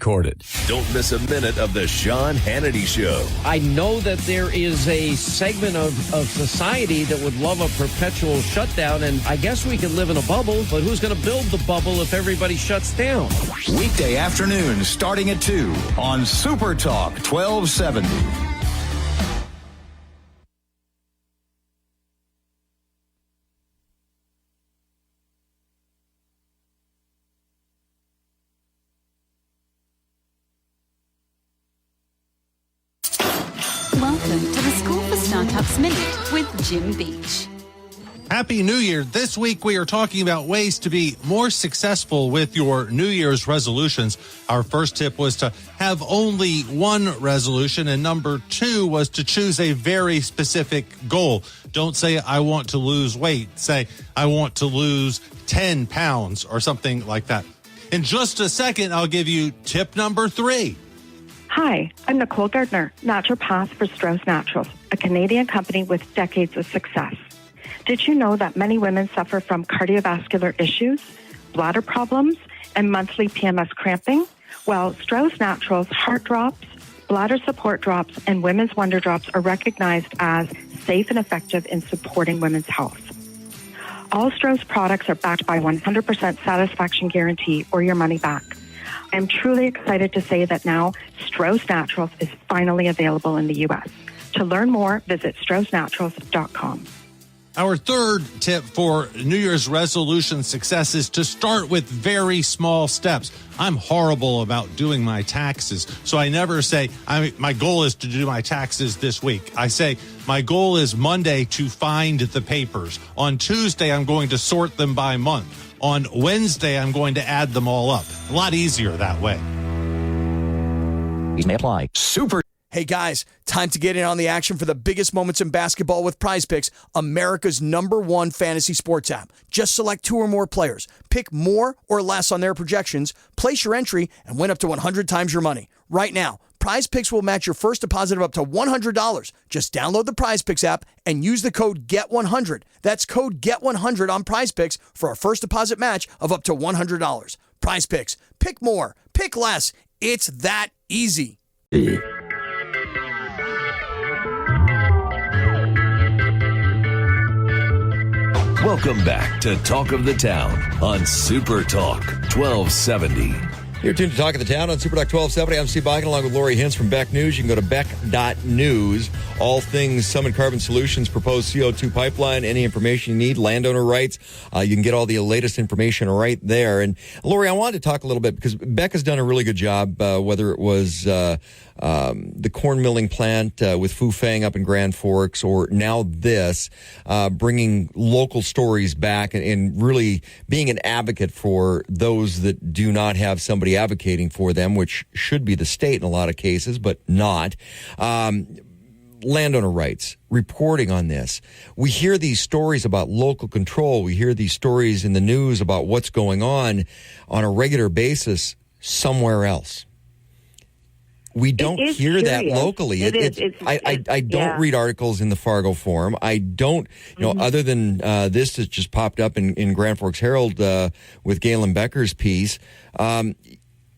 recorded. Don't miss a minute of the Sean Hannity Show. I know that there is a segment of society that would love a perpetual shutdown, and I guess we can live in a bubble, but who's going to build the bubble if everybody shuts down? Weekday afternoons starting at 2 on Super Talk 1270. Welcome to the School for Startups Minute with Jim Beach. Happy New Year. This week we are talking about ways to be more successful with your New Year's resolutions. Our first tip was to have only one resolution, and number 2 was to choose a very specific goal. Don't say, I want to lose weight. Say, I want to lose 10 pounds or something like that. In just a second, I'll give you tip number 3. Hi, I'm Nicole Gardner, naturopath for Strauss Naturals, a Canadian company with decades of success. Did you know that many women suffer from cardiovascular issues, bladder problems, and monthly PMS cramping? Well, Strauss Naturals Heart Drops, Bladder Support Drops, and Women's Wonder Drops are recognized as safe and effective in supporting women's health. All Strauss products are backed by 100% satisfaction guarantee or your money back. I'm truly excited to say that now Strauss Naturals is finally available in the U.S. To learn more, visit StraussNaturals.com. Our third tip for New Year's resolution success is to start with very small steps. I'm horrible about doing my taxes, so I never say, my goal is to do my taxes this week. I say, my goal is Monday to find the papers. On Tuesday, I'm going to sort them by month. On Wednesday, I'm going to add them all up. A lot easier that way. These may apply. Super. Hey guys, time to get in on the action for the biggest moments in basketball with Prize Picks, America's #1 fantasy sports app. Just select 2 or more players. Pick more or less on their projections, place your entry, and win up to 100 times your money. Right now, Prize Picks will match your first deposit of up to $100. Just download the Prize Picks app and use the code GET100. That's code GET100 on Prize Picks for a first deposit match of up to $100. Prize Picks. Pick more. Pick less. It's that easy. Welcome back to Talk of the Town on Super Talk 1270. You're tuned to Talk of the Town on Super Talk 1270. I'm Steve Biden along with Lori Hintz from Beck News. You can go to beck.news. All things Summit Carbon Solutions proposed CO2 pipeline, any information you need, landowner rights. You can get all the latest information right there. And Lori, I wanted to talk a little bit because Beck has done a really good job, whether it was the corn milling plant with Fu Fang up in Grand Forks, or now this, bringing local stories back and really being an advocate for those that do not have somebody advocating for them, which should be the state in a lot of cases, but not. Landowner rights, reporting on this. We hear these stories about local control. We hear these stories in the news about what's going on a regular basis somewhere else. We don't hear that locally. I don't read articles in the Fargo Forum. I don't, other than this that just popped up in Grand Forks Herald with Galen Becker's piece,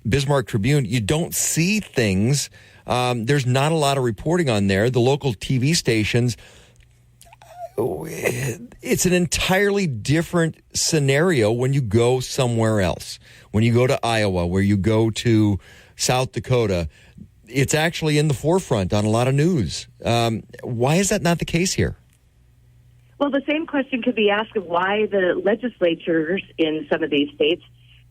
Bismarck Tribune, you don't see things. There's not a lot of reporting on there. The local TV stations, it's an entirely different scenario when you go somewhere else. When you go to Iowa, where you go to South Dakota, it's actually in the forefront on a lot of news. Why is that not the case here? Well, the same question could be asked of why the legislatures in some of these states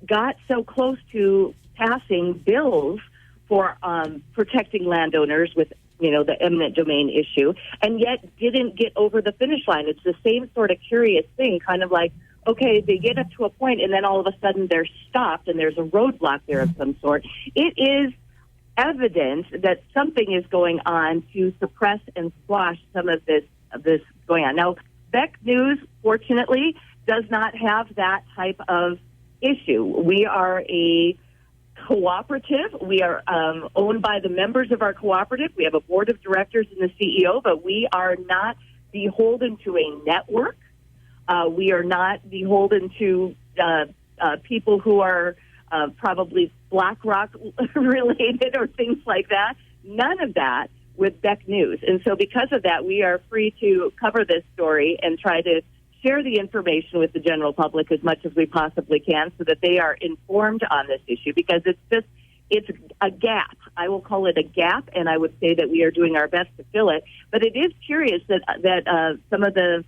got so close to passing bills for protecting landowners with, the eminent domain issue, and yet didn't get over the finish line. It's the same sort of curious thing, kind of like, okay, they get up to a point and then all of a sudden they're stopped and there's a roadblock there of some sort. It is evidence that something is going on to suppress and squash some of this going on. Now, Beck News, fortunately, does not have that type of issue. We are a cooperative. We are owned by the members of our cooperative. We have a board of directors and the CEO, but we are not beholden to a network. We are not beholden to people who are probably BlackRock related or things like that. None of that with Beck News. And so because of that, we are free to cover this story and try to share the information with the general public as much as we possibly can so that they are informed on this issue, because it's a gap. I will call it a gap, and I would say that we are doing our best to fill it. But it is curious that some of the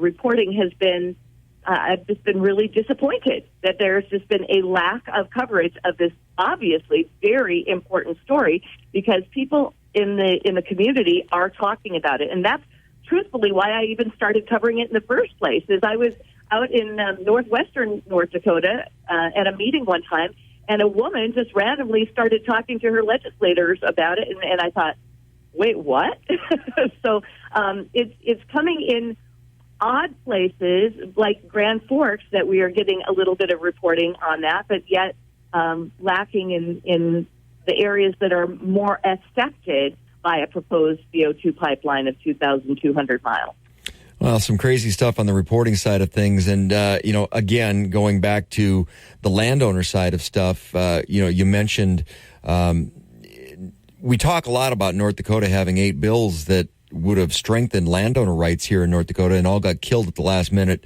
reporting has been, I've just been really disappointed that there's just been a lack of coverage of this obviously very important story, because people in the community are talking about it. And that's truthfully why I even started covering it in the first place. Is I was out in northwestern North Dakota at a meeting one time, and a woman just randomly started talking to her legislators about it, and I thought, wait, what? So it's coming in odd places like Grand Forks that we are getting a little bit of reporting on that, but yet lacking in the areas that are more affected by a proposed CO2 pipeline of 2,200 miles. Well, some crazy stuff on the reporting side of things. And, again, going back to the landowner side of stuff, you mentioned we talk a lot about North Dakota having 8 bills that would have strengthened landowner rights here in North Dakota, and all got killed at the last minute,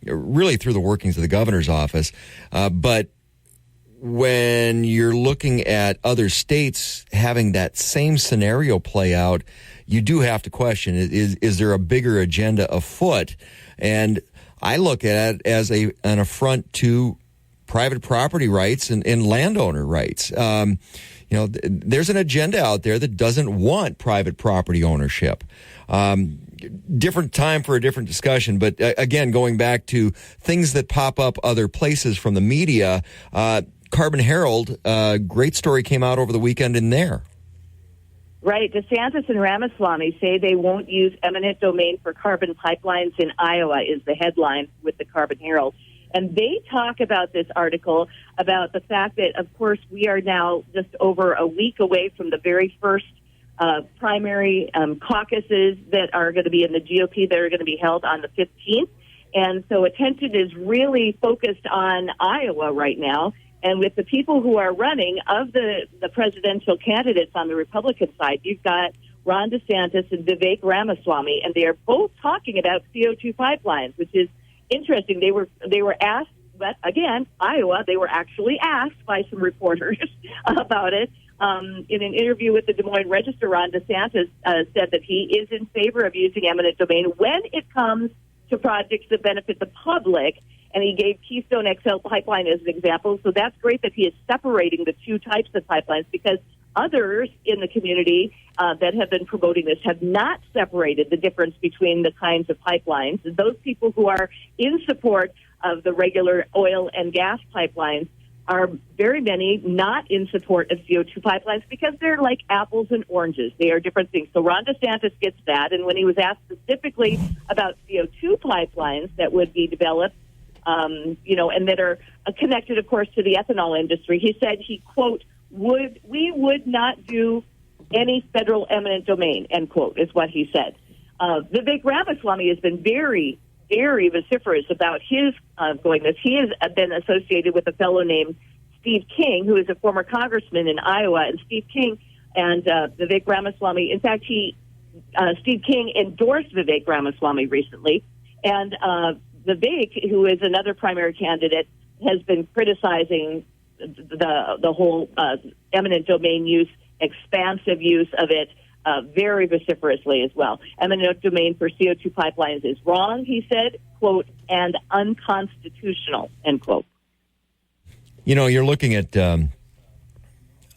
really through the workings of the governor's office. But when you're looking at other states having that same scenario play out, you do have to question, is there a bigger agenda afoot? And I look at it as an affront to private property rights and landowner rights. There's an agenda out there that doesn't want private property ownership. Different time for a different discussion, but again, going back to things that pop up other places from the media, Carbon Herald, great story came out over the weekend in there. Right. DeSantis and Ramaswamy say they won't use eminent domain for carbon pipelines in Iowa is the headline with the Carbon Herald. And they talk about this article about the fact that, of course, we are now just over a week away from the very first primary caucuses that are going to be in the GOP that are going to be held on the 15th. And so attention is really focused on Iowa right now. And with the people who are running of the presidential candidates on the Republican side, you've got Ron DeSantis and Vivek Ramaswamy, and they are both talking about CO2 pipelines, which is interesting. They were asked, but again, Iowa, they were actually asked by some reporters about it. In an interview with the Des Moines Register, Ron DeSantis said that he is in favor of using eminent domain when it comes to projects that benefit the public. And he gave Keystone XL pipeline as an example. So that's great that he is separating the two types of pipelines, because others in the community that have been promoting this have not separated the difference between the kinds of pipelines. And those people who are in support of the regular oil and gas pipelines are very many not in support of CO2 pipelines, because they're like apples and oranges. They are different things. So Ron DeSantis gets that. And when he was asked specifically about CO2 pipelines that would be developed, and that are connected, of course, to the ethanol industry, he said quote, we would not do any federal eminent domain, end quote, is what he said. Vivek Ramaswamy has been very, very vociferous about his going this. He has been associated with a fellow named Steve King, who is a former congressman in Iowa. And Steve King and Vivek Ramaswamy, in fact, Steve King endorsed Vivek Ramaswamy recently. And Vivek, who is another primary candidate, has been criticizing the whole eminent domain use, expansive use of it, very vociferously as well. Eminent domain for CO2 pipelines is wrong, he said, quote, and unconstitutional, end quote. You're looking at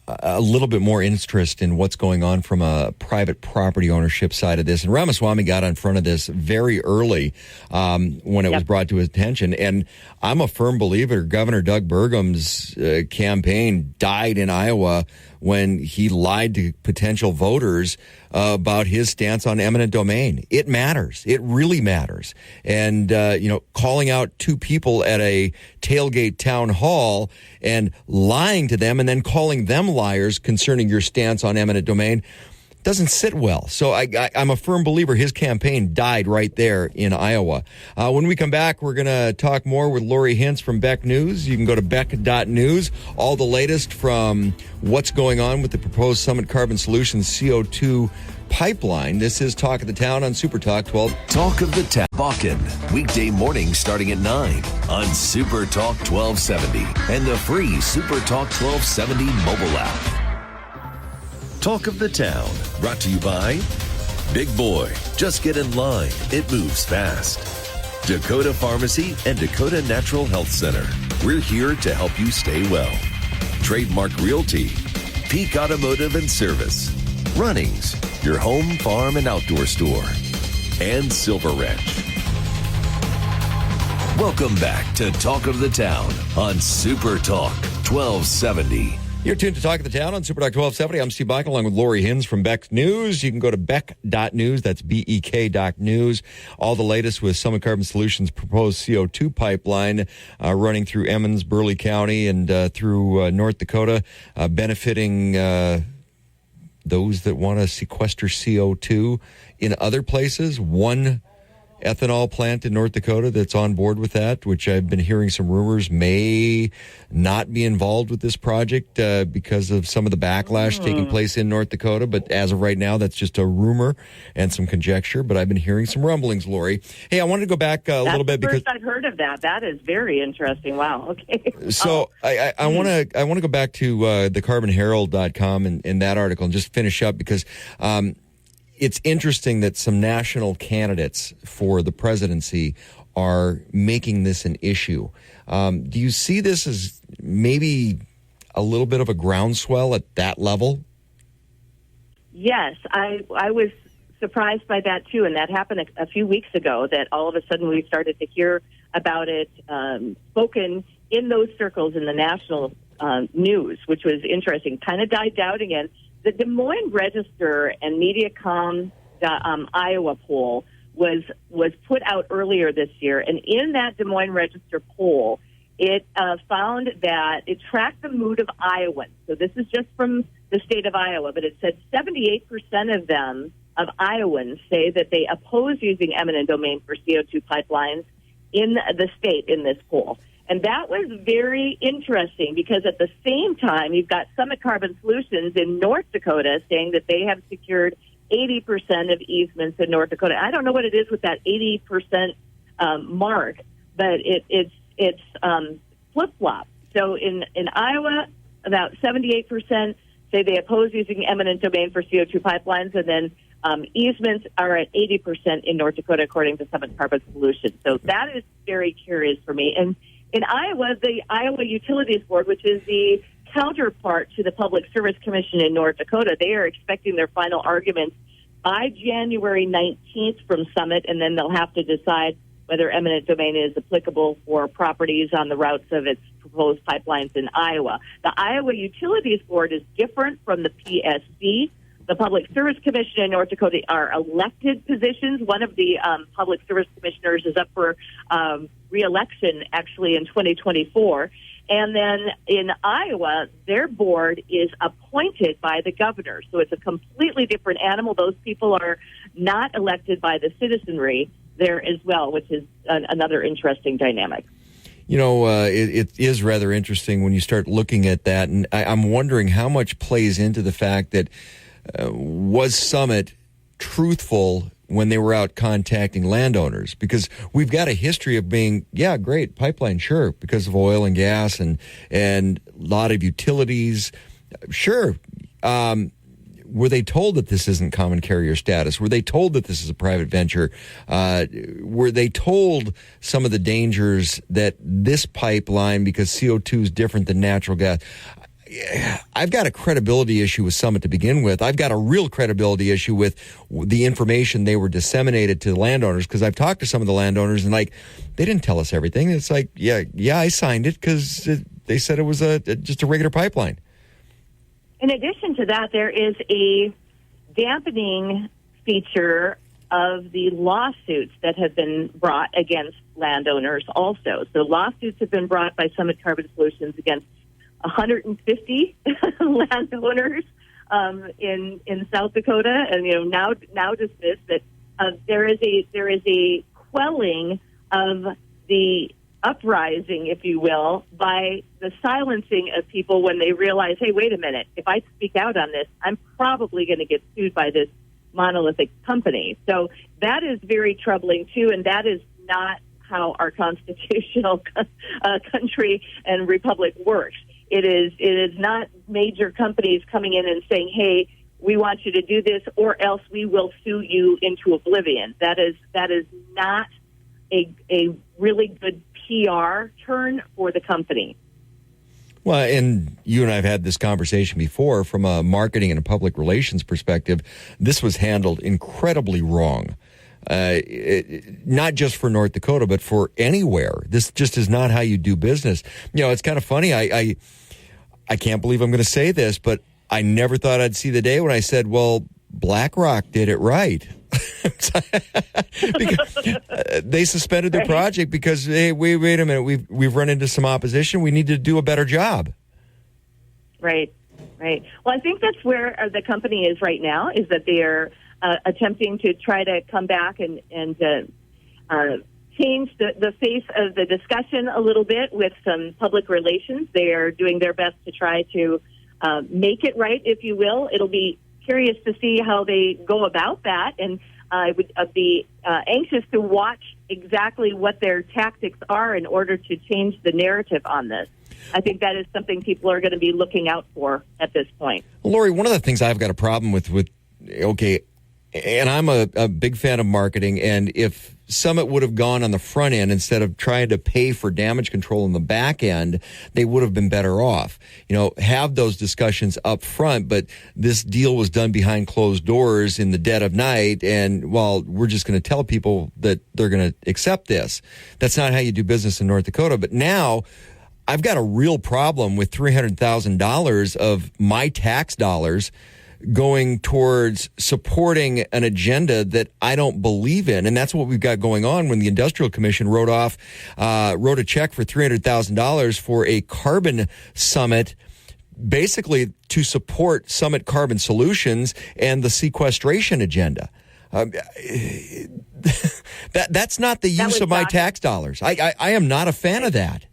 a little bit more interest in what's going on from a private property ownership side of this. And Ramaswamy got in front of this very early when it was brought to his attention. And I'm a firm believer Governor Doug Burgum's campaign died in Iowa when he lied to potential voters about his stance on eminent domain. It matters. It really matters. And, calling out two people at a tailgate town hall and lying to them and then calling them liars concerning your stance on eminent domain, doesn't sit well. So I'm a firm believer his campaign died right there in Iowa. When we come back, we're going to talk more with Lori Hintz from Beck News. You can go to beck.news. All the latest from what's going on with the proposed Summit Carbon Solutions CO2 pipeline. This is Talk of the Town on Super Talk 12. Talk of the Town. Bakken, weekday morning starting at 9 on Super Talk 1270 and the free Super Talk 1270 mobile app. Talk of the Town, brought to you by Big Boy. Just get in line. It moves fast. Dakota Pharmacy and Dakota Natural Health Center. We're here to help you stay well. Trademark Realty. Peak Automotive and Service. Runnings, your home, farm, and outdoor store. And Silver Ranch. Welcome back to Talk of the Town on Super Talk 1270. You're tuned to Talk of the Town on Super Talk 1270. I'm Steve Bike along with Lori Hintz from Beck News. You can go to beck.news. That's BEK.news. All the latest with Summit Carbon Solutions' proposed CO2 pipeline running through Emmons, Burleigh County, and through North Dakota, benefiting those that want to sequester CO2 in other places. One ethanol plant in North Dakota that's on board with that, which I've been hearing some rumors may not be involved with this project because of some of the backlash taking place in North Dakota. But as of right now, that's just a rumor and some conjecture. But I've been hearing some rumblings, Lori. Hey, I wanted to go back a little bit because I've heard of that. That is very interesting. Wow. Okay. So I want to go back to thecarbonherald.com and that article and just finish up because it's interesting that some national candidates for the presidency are making this an issue. Do you see this as maybe a little bit of a groundswell at that level? Yes, I was surprised by that too, and that happened a few weeks ago, that all of a sudden we started to hear about it spoken in those circles in the national news, which was interesting. Kind of died down again. The Des Moines Register and Mediacom Iowa poll was put out earlier this year, and in that Des Moines Register poll, it found that it tracked the mood of Iowans. So this is just from the state of Iowa, but it said 78% of Iowans say that they oppose using eminent domain for CO2 pipelines in the state in this poll. And that was very interesting because at the same time, you've got Summit Carbon Solutions in North Dakota saying that they have secured 80% of easements in North Dakota. I don't know what it is with that 80% mark, but it's flip-flop. So in Iowa, about 78% say they oppose using eminent domain for CO2 pipelines, and then easements are at 80% in North Dakota, according to Summit Carbon Solutions. So that is very curious for me. And in Iowa, the Iowa Utilities Board, which is the counterpart to the Public Service Commission in North Dakota, they are expecting their final arguments by January 19th from Summit, and then they'll have to decide whether eminent domain is applicable for properties on the routes of its proposed pipelines in Iowa. The Iowa Utilities Board is different from the PSC. The Public Service Commission in North Dakota are elected positions. One of the public service commissioners is up for re-election, actually, in 2024. And then in Iowa, their board is appointed by the governor. So it's a completely different animal. Those people are not elected by the citizenry there as well, which is another interesting dynamic. You know, it is rather interesting when you start looking at that. And I'm wondering how much plays into the fact that was Summit truthful when they were out contacting landowners? Because we've got a history of being, yeah, great, pipeline, sure, because of oil and gas and a lot of utilities. Sure. Were they told that this isn't common carrier status? Were they told that this is a private venture? Were they told some of the dangers that this pipeline, because CO2 is different than natural gas? I've got a credibility issue with Summit to begin with. I've got a real credibility issue with the information they were disseminated to the landowners, because I've talked to some of the landowners and they didn't tell us everything. It's like, yeah, I signed it because they said it was just a regular pipeline. In addition to that, there is a dampening feature of the lawsuits that have been brought against landowners also. So lawsuits have been brought by Summit Carbon Solutions against 150 landowners in South Dakota, and now dismissed, that there is a quelling of the uprising, if you will, by the silencing of people when they realize, hey, wait a minute, if I speak out on this, I'm probably going to get sued by this monolithic company. So that is very troubling too, and that is not how our constitutional country and republic works. It is not major companies coming in and saying, hey, we want you to do this or else we will sue you into oblivion. That is not a really good PR turn for the company. Well, and you and I have had this conversation before from a marketing and a public relations perspective. This was handled incredibly wrong. Not just for North Dakota, but for anywhere. This just is not how you do business. It's kind of funny. I can't believe I'm going to say this, but I never thought I'd see the day when I said, well, BlackRock did it right. Because they suspended their project because, hey, wait a minute, we've run into some opposition. We need to do a better job. Right. Well, I think that's where the company is right now, is that they are attempting to try to come back and change the face of the discussion a little bit with some public relations. They are doing their best to try to make it right, if you will. It'll be curious to see how they go about that, and I would be anxious to watch exactly what their tactics are in order to change the narrative on this. I think that is something people are going to be looking out for at this point. Well, Lori, one of the things I've got a problem with and I'm a big fan of marketing, and if Summit would have gone on the front end instead of trying to pay for damage control on the back end, they would have been better off. Have those discussions up front, but this deal was done behind closed doors in the dead of night, and we're just going to tell people that they're going to accept this. That's not how you do business in North Dakota. But now I've got a real problem with $300,000 of my tax dollars going towards supporting an agenda that I don't believe in. And that's what we've got going on when the Industrial Commission wrote a check for $300,000 for a carbon summit, basically to support Summit Carbon Solutions and the sequestration agenda. That's not the use of my tax dollars. I am not a fan of that.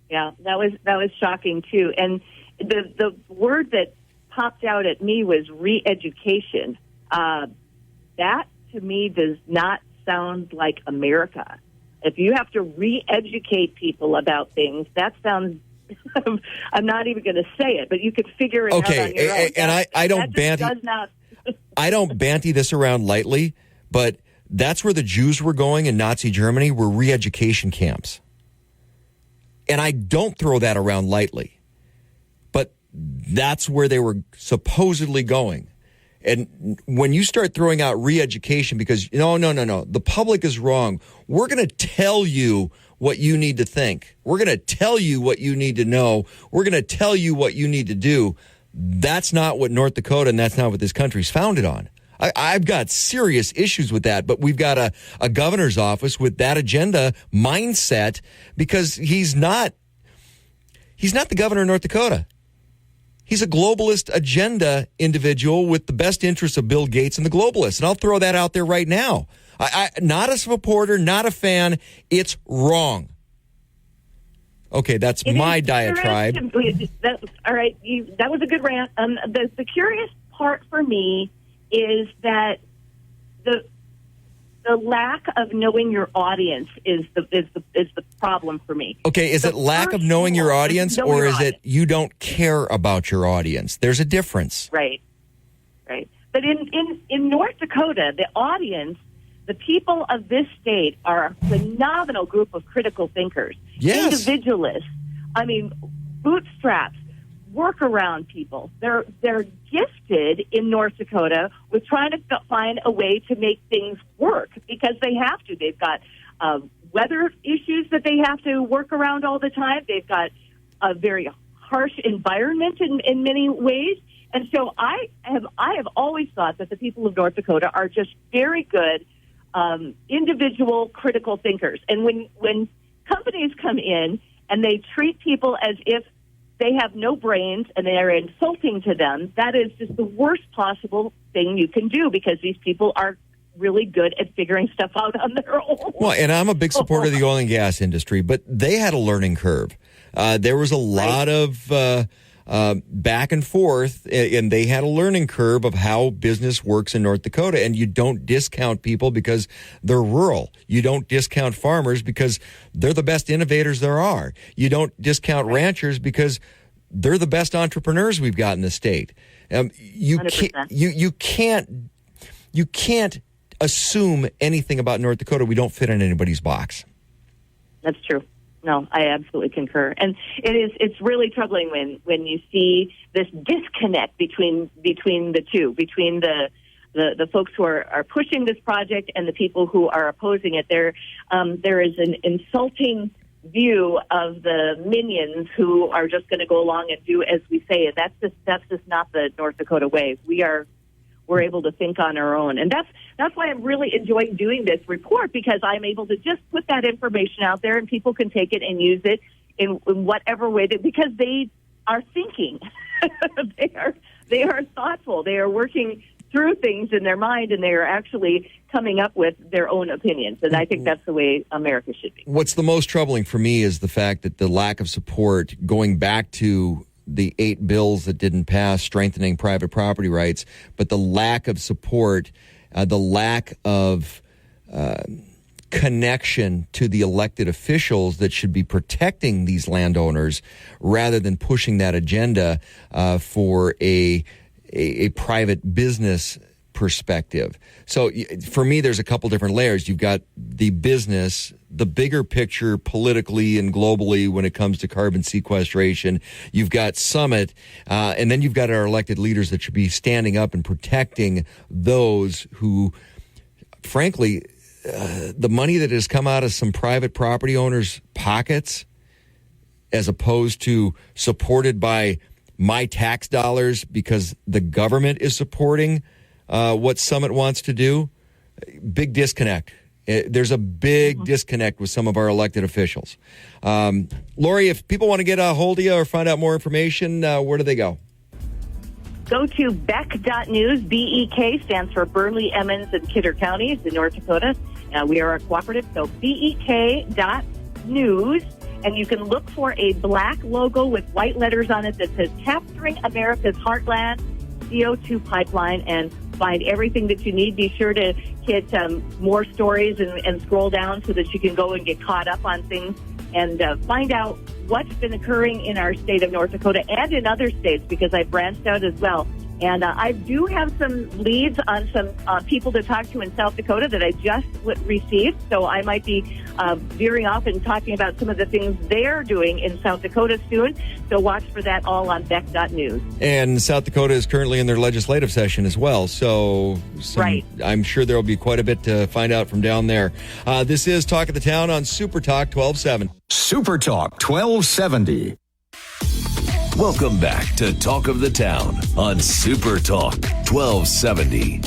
Yeah, that was shocking too. And the word that popped out at me was re-education. That to me does not sound like America. If you have to re-educate people about things, that sounds, I'm not even going to say it, but you could figure it out on your own. And I don't banty, I don't banty this around lightly, but that's where the Jews were going in Nazi Germany, were re-education camps. And I don't throw that around lightly. That's where they were supposedly going. And when you start throwing out re-education because, no, the public is wrong. We're going to tell you what you need to think. We're going to tell you what you need to know. We're going to tell you what you need to do. That's not what North Dakota and that's not what this country's founded on. I've got serious issues with that, but we've got a governor's office with that agenda mindset because he's not the governor of North Dakota. He's a globalist agenda individual with the best interests of Bill Gates and the globalists. And I'll throw that out there right now. I not a supporter, not a fan. It's wrong. Okay, that's my diatribe. All right, that was a good rant. The curious part for me is that the lack of knowing your audience is the problem for me. Okay, is it lack of knowing your audience, or is it you don't care about your audience? There's a difference. Right. But in North Dakota, the audience, the people of this state are a phenomenal group of critical thinkers. Yes. Individualists. I mean, bootstraps, workaround people. They're gifted in North Dakota with trying to find a way to make things work because they have to. They've got weather issues that they have to work around all the time. They've got a very harsh environment in many ways. And so I have always thought that the people of North Dakota are just very good individual critical thinkers. And when companies come in and they treat people as if they have no brains and they are insulting to them, that is just the worst possible thing you can do, because these people are really good at figuring stuff out on their own. Well, and I'm a big supporter of the oil and gas industry, but they had a learning curve. There was a lot of back and forth, and they had a learning curve of how business works in North Dakota. And you don't discount people because they're rural. You don't discount farmers because they're the best innovators there are. You don't discount ranchers because they're the best entrepreneurs we've got in the state. You can't assume anything about North Dakota. We don't fit in anybody's box. That's true. No, I absolutely concur. And it's really troubling when you see this disconnect between the two, between the folks who are pushing this project and the people who are opposing it. There is an insulting view of the minions who are just going to go along and do as we say. And that's just not the North Dakota way. We're able to think on our own. And that's why I'm really enjoying doing this report, because I'm able to just put that information out there and people can take it and use it in whatever way because they are thinking. they are thoughtful. They are working through things in their mind, and they are actually coming up with their own opinions. And I think that's the way America should be. What's the most troubling for me is the fact that the lack of support, going back to the 8 bills that didn't pass strengthening private property rights, but the lack of support, the lack of connection to the elected officials that should be protecting these landowners rather than pushing that agenda for a private business perspective. So for me, there's a couple different layers. You've got the business, the bigger picture politically and globally when it comes to carbon sequestration. You've got Summit, and then you've got our elected leaders that should be standing up and protecting those who, frankly, the money that has come out of some private property owners' pockets, as opposed to supported by my tax dollars because the government is supporting what Summit wants to do, big disconnect. There's a big disconnect with some of our elected officials. Lori, if people want to get a hold of you or find out more information, where do they go? Go to BEK.news. BEK stands for Burnley, Emmons, and Kidder counties in North Dakota. We are a cooperative, so BEK.news. And you can look for a black logo with white letters on it that says Capturing America's Heartland CO2 Pipeline, and find everything that you need. Be sure to hit more stories and scroll down so that you can go and get caught up on things and find out what's been occurring in our state of North Dakota and in other states, because I branched out as well. And I do have some leads on some people to talk to in South Dakota that I just received. So I might be veering off and talking about some of the things they're doing in South Dakota soon. So watch for that all on BEK.news. And South Dakota is currently in their legislative session as well. So right. I'm sure there will be quite a bit to find out from down there. This is Talk of the Town on Super Talk 1270. Super Talk 1270. Welcome back to Talk of the Town on Super Talk 1270.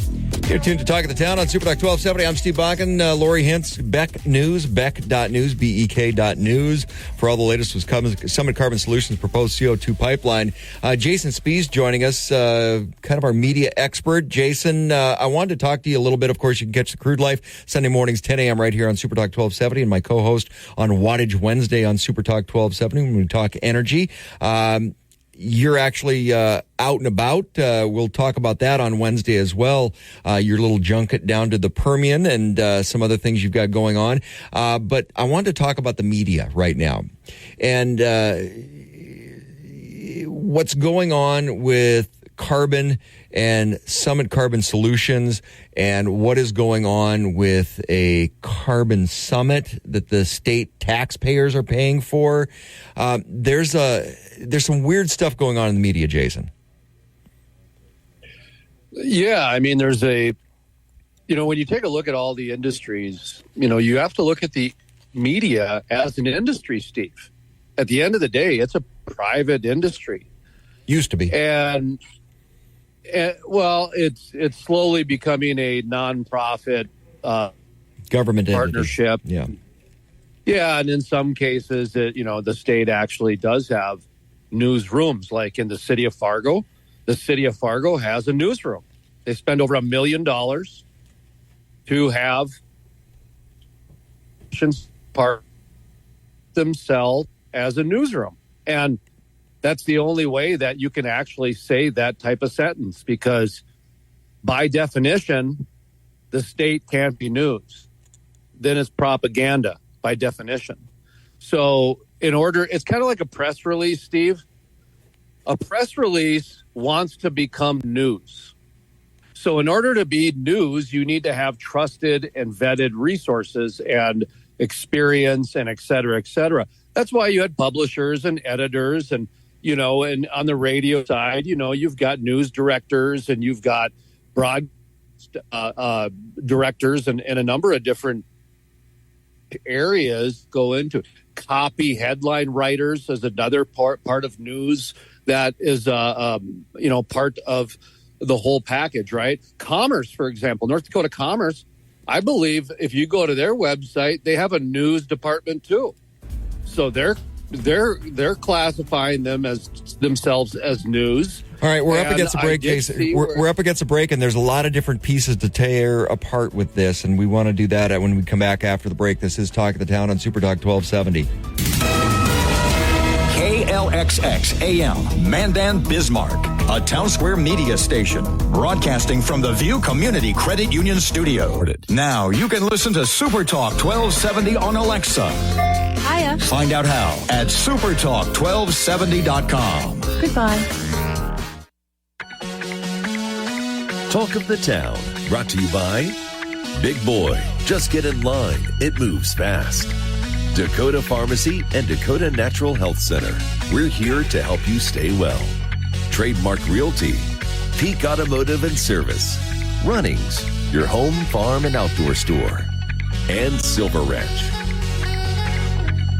You're tuned to Talk of the Town on Super Talk 1270. I'm Steve Bakken, Lori Hintz, BEK News, BEK.news, BEK.news. For all the latest with Summit Carbon Solutions' proposed CO2 pipeline. Jason Spees joining us, kind of our media expert. Jason, I wanted to talk to you a little bit. Of course, you can catch the Crude Life Sunday mornings, 10 a.m. right here on Super Talk 1270, and my co-host on Wattage Wednesday on Super Talk 1270 when we talk energy. You're actually out and about. We'll talk about that on Wednesday as well. Your little junket down to the Permian and some other things you've got going on. But I wanted to talk about the media right now and what's going on with carbon and Summit Carbon Solutions, and what is going on with a carbon summit that the state taxpayers are paying for. There's some weird stuff going on in the media, Jason. Yeah, I mean, there's when you take a look at all the industries, you have to look at the media as an industry, Steve. At the end of the day, it's a private industry. Used to be. And well, it's slowly becoming a nonprofit government partnership. Entity. Yeah, and in some cases, the state actually does have newsrooms. Like in the city of Fargo has a newsroom. They spend over $1 million to have part themselves as a newsroom. And that's the only way that you can actually say that type of sentence, because by definition, the state can't be news. Then it's propaganda by definition. So it's kind of like a press release, Steve. A press release wants to become news. So in order to be news, you need to have trusted and vetted resources and experience and et cetera, et cetera. That's why you had publishers and editors and, and on the radio side, you've got news directors and you've got broad directors and a number of different areas go into it. Copy headline writers is another part of news that is, part of the whole package, right? Commerce, for example, North Dakota Commerce, I believe if you go to their website, they have a news department too. So they're classifying themselves as news. All right, we're up against a break, Jason. We're up against a break, and there's a lot of different pieces to tear apart with this, and we want to do that when we come back after the break. This is Talk of the Town on Super Talk 1270. KLXX AM, Mandan, Bismarck, a Town Square media station, broadcasting from the View Community Credit Union studio. Now you can listen to Super Talk 1270 on Alexa. Hiya. Find out how at supertalk1270.com. Goodbye. Talk of the Town, brought to you by Big Boy. Just get in line. It moves fast. Dakota Pharmacy and Dakota Natural Health Center. We're here to help you stay well. Trademark Realty. Peak Automotive and Service. Runnings, your home, farm, and outdoor store. And Silver Ranch.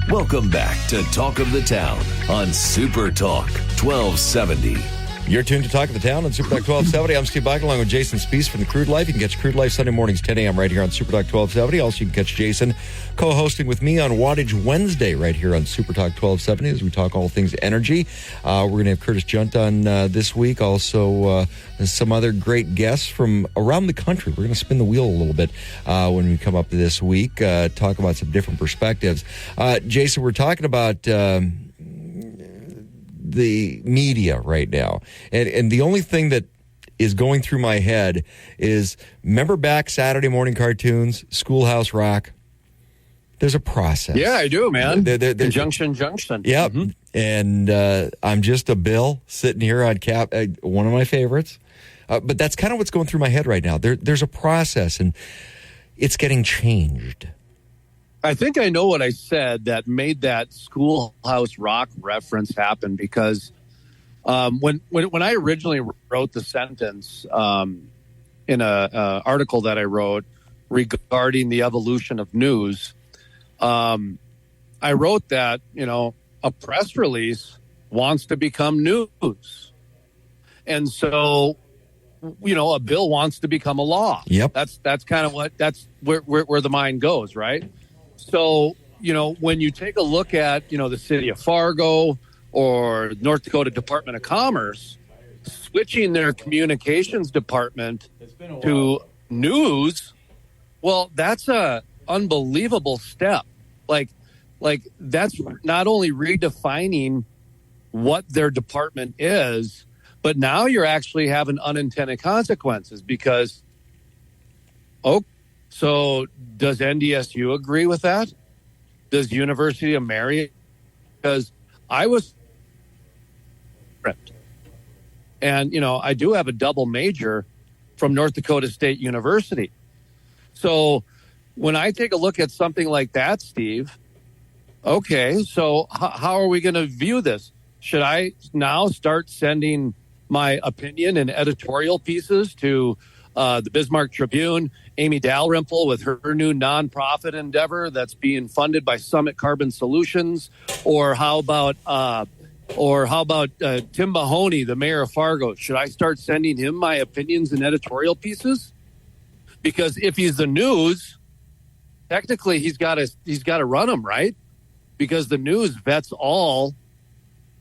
Welcome back to Talk of the Town on Super Talk 1270. You're tuned to Talk of the Town on Super Talk 1270. I'm Steve Bike along with Jason Spees from the Crude Life. You can catch Crude Life Sunday mornings 10 a.m. right here on Super Talk 1270. Also, you can catch Jason co-hosting with me on Wattage Wednesday right here on Super Talk 1270 as we talk all things energy. We're going to have Curtis Junt on this week. Also, some other great guests from around the country. We're going to spin the wheel a little bit when we come up this week, talk about some different perspectives. Jason, we're talking about the media right now. And the only thing that is going through my head is, remember back Saturday morning cartoons, Schoolhouse Rock? There's a process. Yeah, I do, man. Junction. Yep. Mm-hmm. And I'm just a Bill sitting here on one of my favorites. But that's kind of what's going through my head right now. There's a process, and it's getting changed. I think I know what I said that made that Schoolhouse Rock reference happen, because when I originally wrote the sentence in a article that I wrote regarding the evolution of news, I wrote that, a press release wants to become news. And so, a bill wants to become a law. Yep. That's kind of where the mind goes, right? So, when you take a look at, the city of Fargo or North Dakota Department of Commerce, switching their communications department to news, well, that's a unbelievable step. Like that's not only redefining what their department is, but now you're actually having unintended consequences because, so does NDSU agree with that? Does University of Marion? Because I was, and I do have a double major from North Dakota State University. So when I take a look at something like that, Steve, okay, so how are we going to view this? Should I now start sending my opinion in editorial pieces to the Bismarck Tribune, Amy Dalrymple with her new nonprofit endeavor that's being funded by Summit Carbon Solutions? Or how about Tim Mahoney, the mayor of Fargo? Should I start sending him my opinions in editorial pieces? Because if he's the news, technically he's got to run them, right? Because the news vets all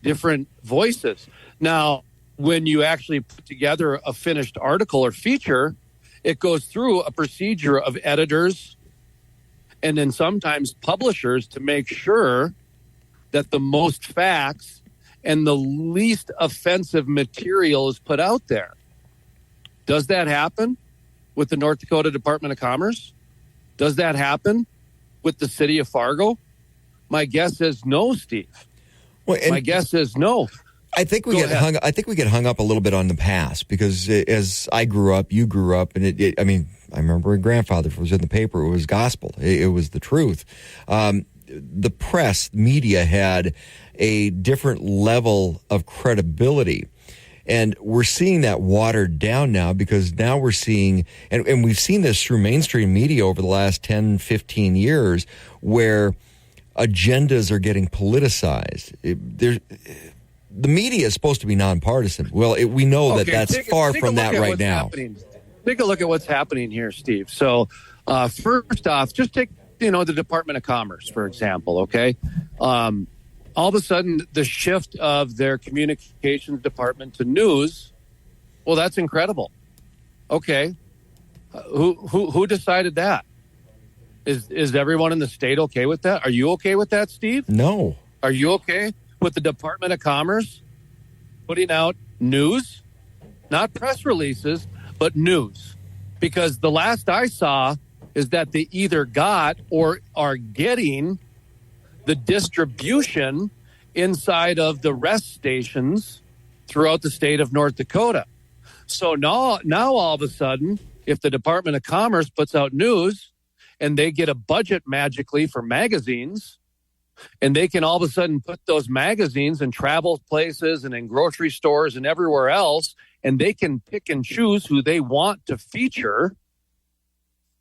different voices. Now, when you actually put together a finished article or feature, it goes through a procedure of editors and then sometimes publishers to make sure that the most facts and the least offensive material is put out there. Does that happen with the North Dakota Department of Commerce? Does that happen with the city of Fargo? My guess is no, Steve. My guess is no. I think we get hung up a little bit on the past because as I grew up, you grew up, and I remember my grandfather, if it was in the paper, it was gospel. It was the truth. The press, media had a different level of credibility. And we're seeing that watered down now because now we're seeing, and we've seen this through mainstream media over the last 10, 15 years, where agendas are getting politicized. The media is supposed to be nonpartisan. Well, we know that that's far from that right now. Take a look at what's happening here, Steve. So, first off, just take the Department of Commerce, for example. Okay, all of a sudden, the shift of their communications department to news. Well, that's incredible. Okay, who decided that? Is everyone in the state okay with that? Are you okay with that, Steve? No. Are you okay with the Department of Commerce putting out news, not press releases, but news? Because the last I saw is that they either got or are getting the distribution inside of the rest stations throughout the state of North Dakota. So now all of a sudden, if the Department of Commerce puts out news and they get a budget magically for magazines, and they can all of a sudden put those magazines in travel places and in grocery stores and everywhere else, and they can pick and choose who they want to feature,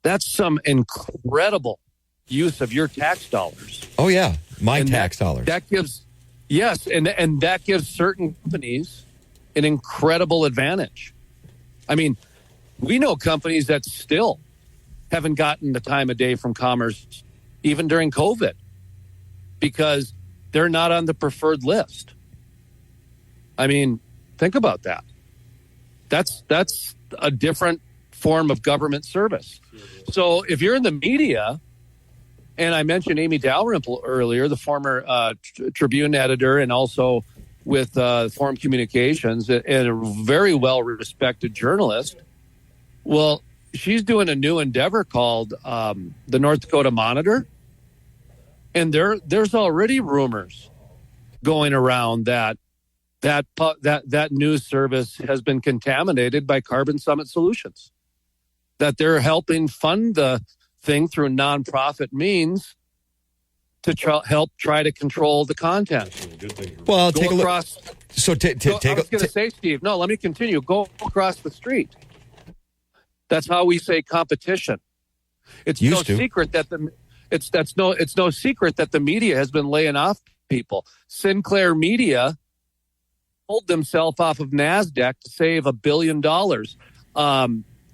that's some incredible use of your tax dollars. Oh, yeah. My tax dollars. That gives, yes, and that gives certain companies an incredible advantage. I mean, we know companies that still haven't gotten the time of day from Commerce, even during COVID, because they're not on the preferred list. I mean, think about that. That's a different form of government service. So if you're in the media, and I mentioned Amy Dalrymple earlier, the former Tribune editor and also with Forum Communications and a very well-respected journalist, well, she's doing a new endeavor called the North Dakota Monitor. And there's already rumors going around that news service has been contaminated by Carbon Summit Solutions, that they're helping fund the thing through nonprofit means to help try to control the content. Well, take a look. So I was going to say, Steve. No, let me continue. Go across the street. That's how we say competition. It's no secret that it's no secret that the media has been laying off people. Sinclair Media pulled themselves off of NASDAQ to save $1 billion.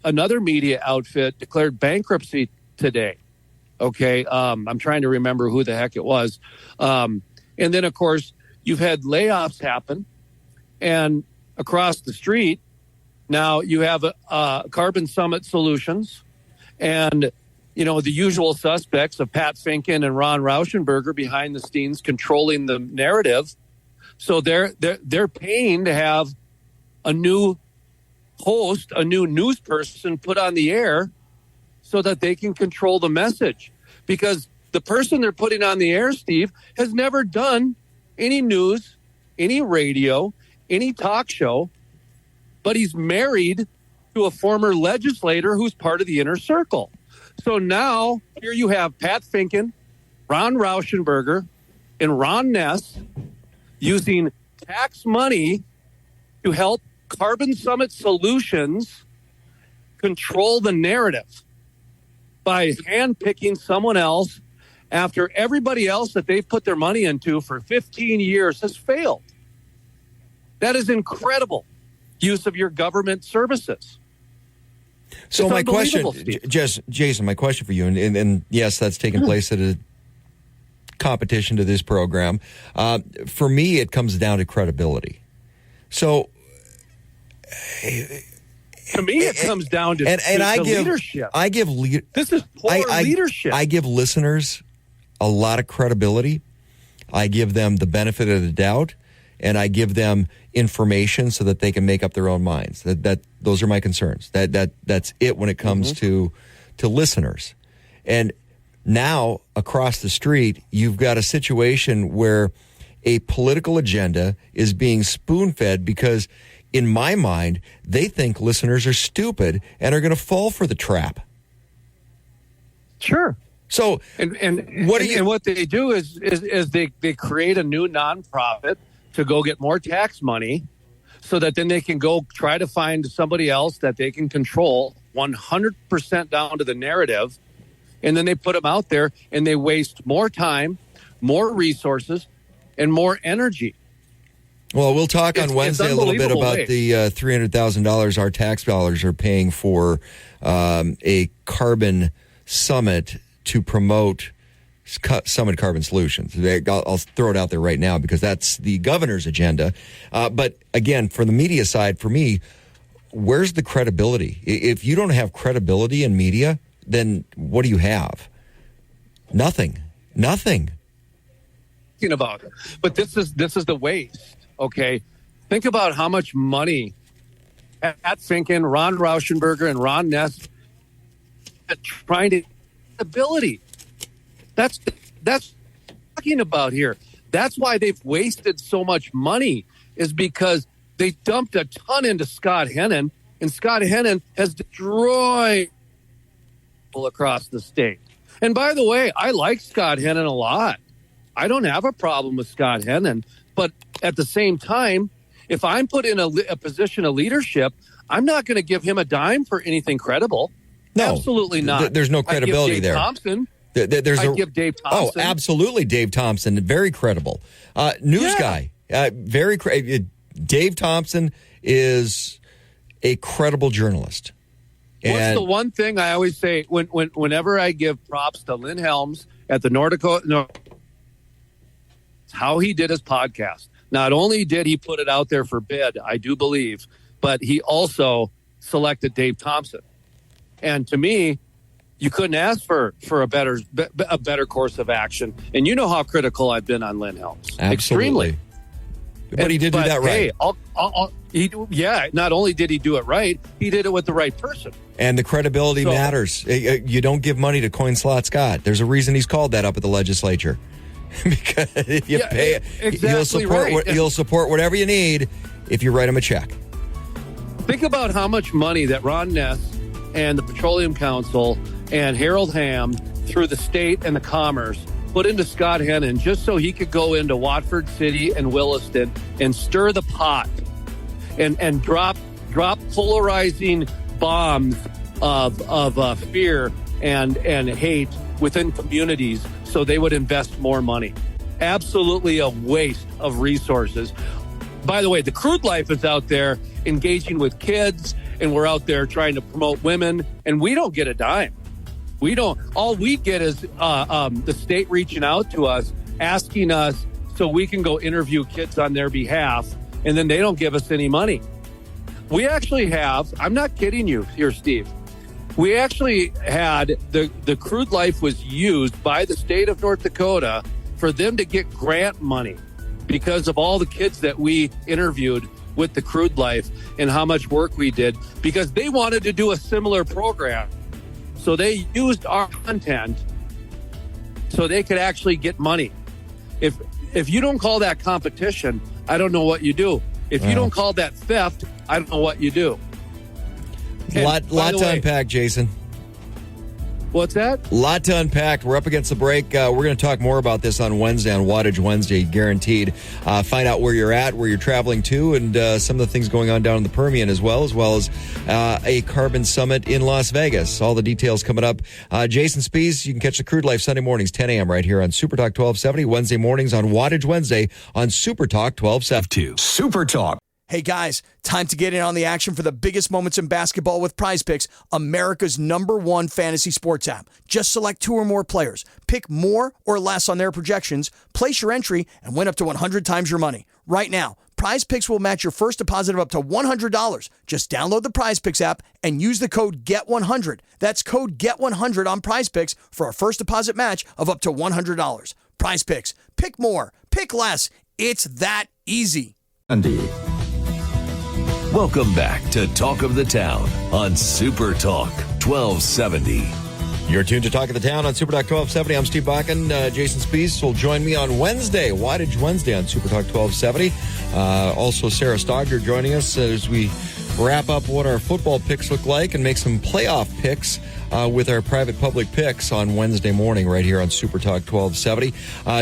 Another media outfit declared bankruptcy today. Okay, I'm trying to remember who the heck it was. And then, of course, you've had layoffs happen. And across the street, now you have Carbon Summit Solutions and the usual suspects of Pat Finken and Ron Rauschenberger behind the scenes controlling the narrative. So they're paying to have a new host, a new news person put on the air so that they can control the message. Because the person they're putting on the air, Steve, has never done any news, any radio, any talk show, but he's married to a former legislator who's part of the inner circle. So now here you have Pat Finken, Ron Rauschenberger, and Ron Ness using tax money to help Carbon Summit Solutions control the narrative by handpicking someone else after everybody else that they've put their money into for 15 years has failed. That is incredible use of your government services. So my question, Jason, my question for you, and yes, that's taken place at a competition to this program. For me, it comes down to credibility. So, to me, it comes down to leadership. This is poor leadership. I give listeners a lot of credibility. I give them the benefit of the doubt, and I give them information so that they can make up their own minds. That those are my concerns. That's it when it comes to listeners. And now across the street, you've got a situation where a political agenda is being spoon-fed because, in my mind, they think listeners are stupid and are going to fall for the trap. Sure. So, and what they do is they create a new nonprofit to go get more tax money, so that then they can go try to find somebody else that they can control 100% down to the narrative, and then they put them out there and they waste more time, more resources, and more energy. Well, we'll talk on Wednesday a little bit about the $300,000 our tax dollars are paying for a carbon summit to promote Summit Carbon Solutions. I'll throw it out there right now because that's the governor's agenda. But again, for the media side, for me, where's the credibility? If you don't have credibility in media, then what do you have? Nothing. About it. But this is the waste. Okay, think about how much money Pat Finken, Ron Rauschenberger, and Ron Ness are trying to ability. That's talking about here. That's why they've wasted so much money, is because they dumped a ton into Scott Hennon, and Scott Hennon has destroyed people across the state. And by the way, I like Scott Hennon a lot. I don't have a problem with Scott Hennon, but at the same time, if I'm put in a position of leadership, I'm not going to give him a dime for anything credible. No, absolutely not. There's no credibility there. Thompson. Give Dave Thompson. Oh, absolutely, Dave Thompson, very credible. News guy, very Dave Thompson is a credible journalist. What's the one thing I always say whenever I give props to Lynn Helms at the Nordico? How he did his podcast. Not only did he put it out there for bid, I do believe, but he also selected Dave Thompson. And to me, you couldn't ask for a better course of action. And you know how critical I've been on Lynn Helms. Absolutely. Extremely. But he did do that right. Hey, not only did he do it right, he did it with the right person. And the credibility matters. You don't give money to Coin Slot Scott. There's a reason he's called that up at the legislature. Because if you pay, he'll support whatever you need if you write him a check. Think about how much money that Ron Ness and the Petroleum Council and Harold Hamm through the state and the commerce put into Scott Hennon just so he could go into Watford City and Williston and stir the pot and drop polarizing bombs of fear and hate within communities so they would invest more money. Absolutely a waste of resources. By the way, the Crude Life is out there engaging with kids, and we're out there trying to promote women, and we don't get a dime. We don't. All we get is the state reaching out to us, asking us so we can go interview kids on their behalf, and then they don't give us any money. We actually have, I'm not kidding you here, Steve, we actually had the Crude Life was used by the state of North Dakota for them to get grant money because of all the kids that we interviewed with the Crude Life and how much work we did, because they wanted to do a similar program. So they used our content so they could actually get money. If you don't call that competition, I don't know what you do. If you don't call that theft, I don't know what you do. Lot to unpack, Jason. What's that? Lot to unpack. We're up against the break. We're going to talk more about this on Wednesday, on Wattage Wednesday, guaranteed. Find out where you're at, where you're traveling to, and some of the things going on down in the Permian as well as a carbon summit in Las Vegas. All the details coming up. Jason Spies, you can catch the Crude Life Sunday mornings, 10 a.m. right here on Super Talk 1270. Wednesday mornings on Wattage Wednesday on Super Talk 1270. Super Talk. Hey guys, time to get in on the action for the biggest moments in basketball with Prize Picks, America's #1 fantasy sports app. Just select 2 or more players, pick more or less on their projections, place your entry, and win up to 100 times your money. Right now, Prize Picks will match your first deposit of up to $100. Just download the Prize Picks app and use the code GET100. That's code GET100 on Prize Picks for a first deposit match of up to $100. Prize Picks. Pick more. Pick less. It's that easy. Welcome back to Talk of the Town on Super Talk 1270. You're tuned to Talk of the Town on Super Talk 1270. I'm Steve Bakken. Jason Spees will join me on Wednesday, Wattage Wednesday on Super Talk 1270. Also, Sarah Stogger joining us as we wrap up what our football picks look like and make some playoff picks with our private public picks on Wednesday morning right here on Super Talk 1270.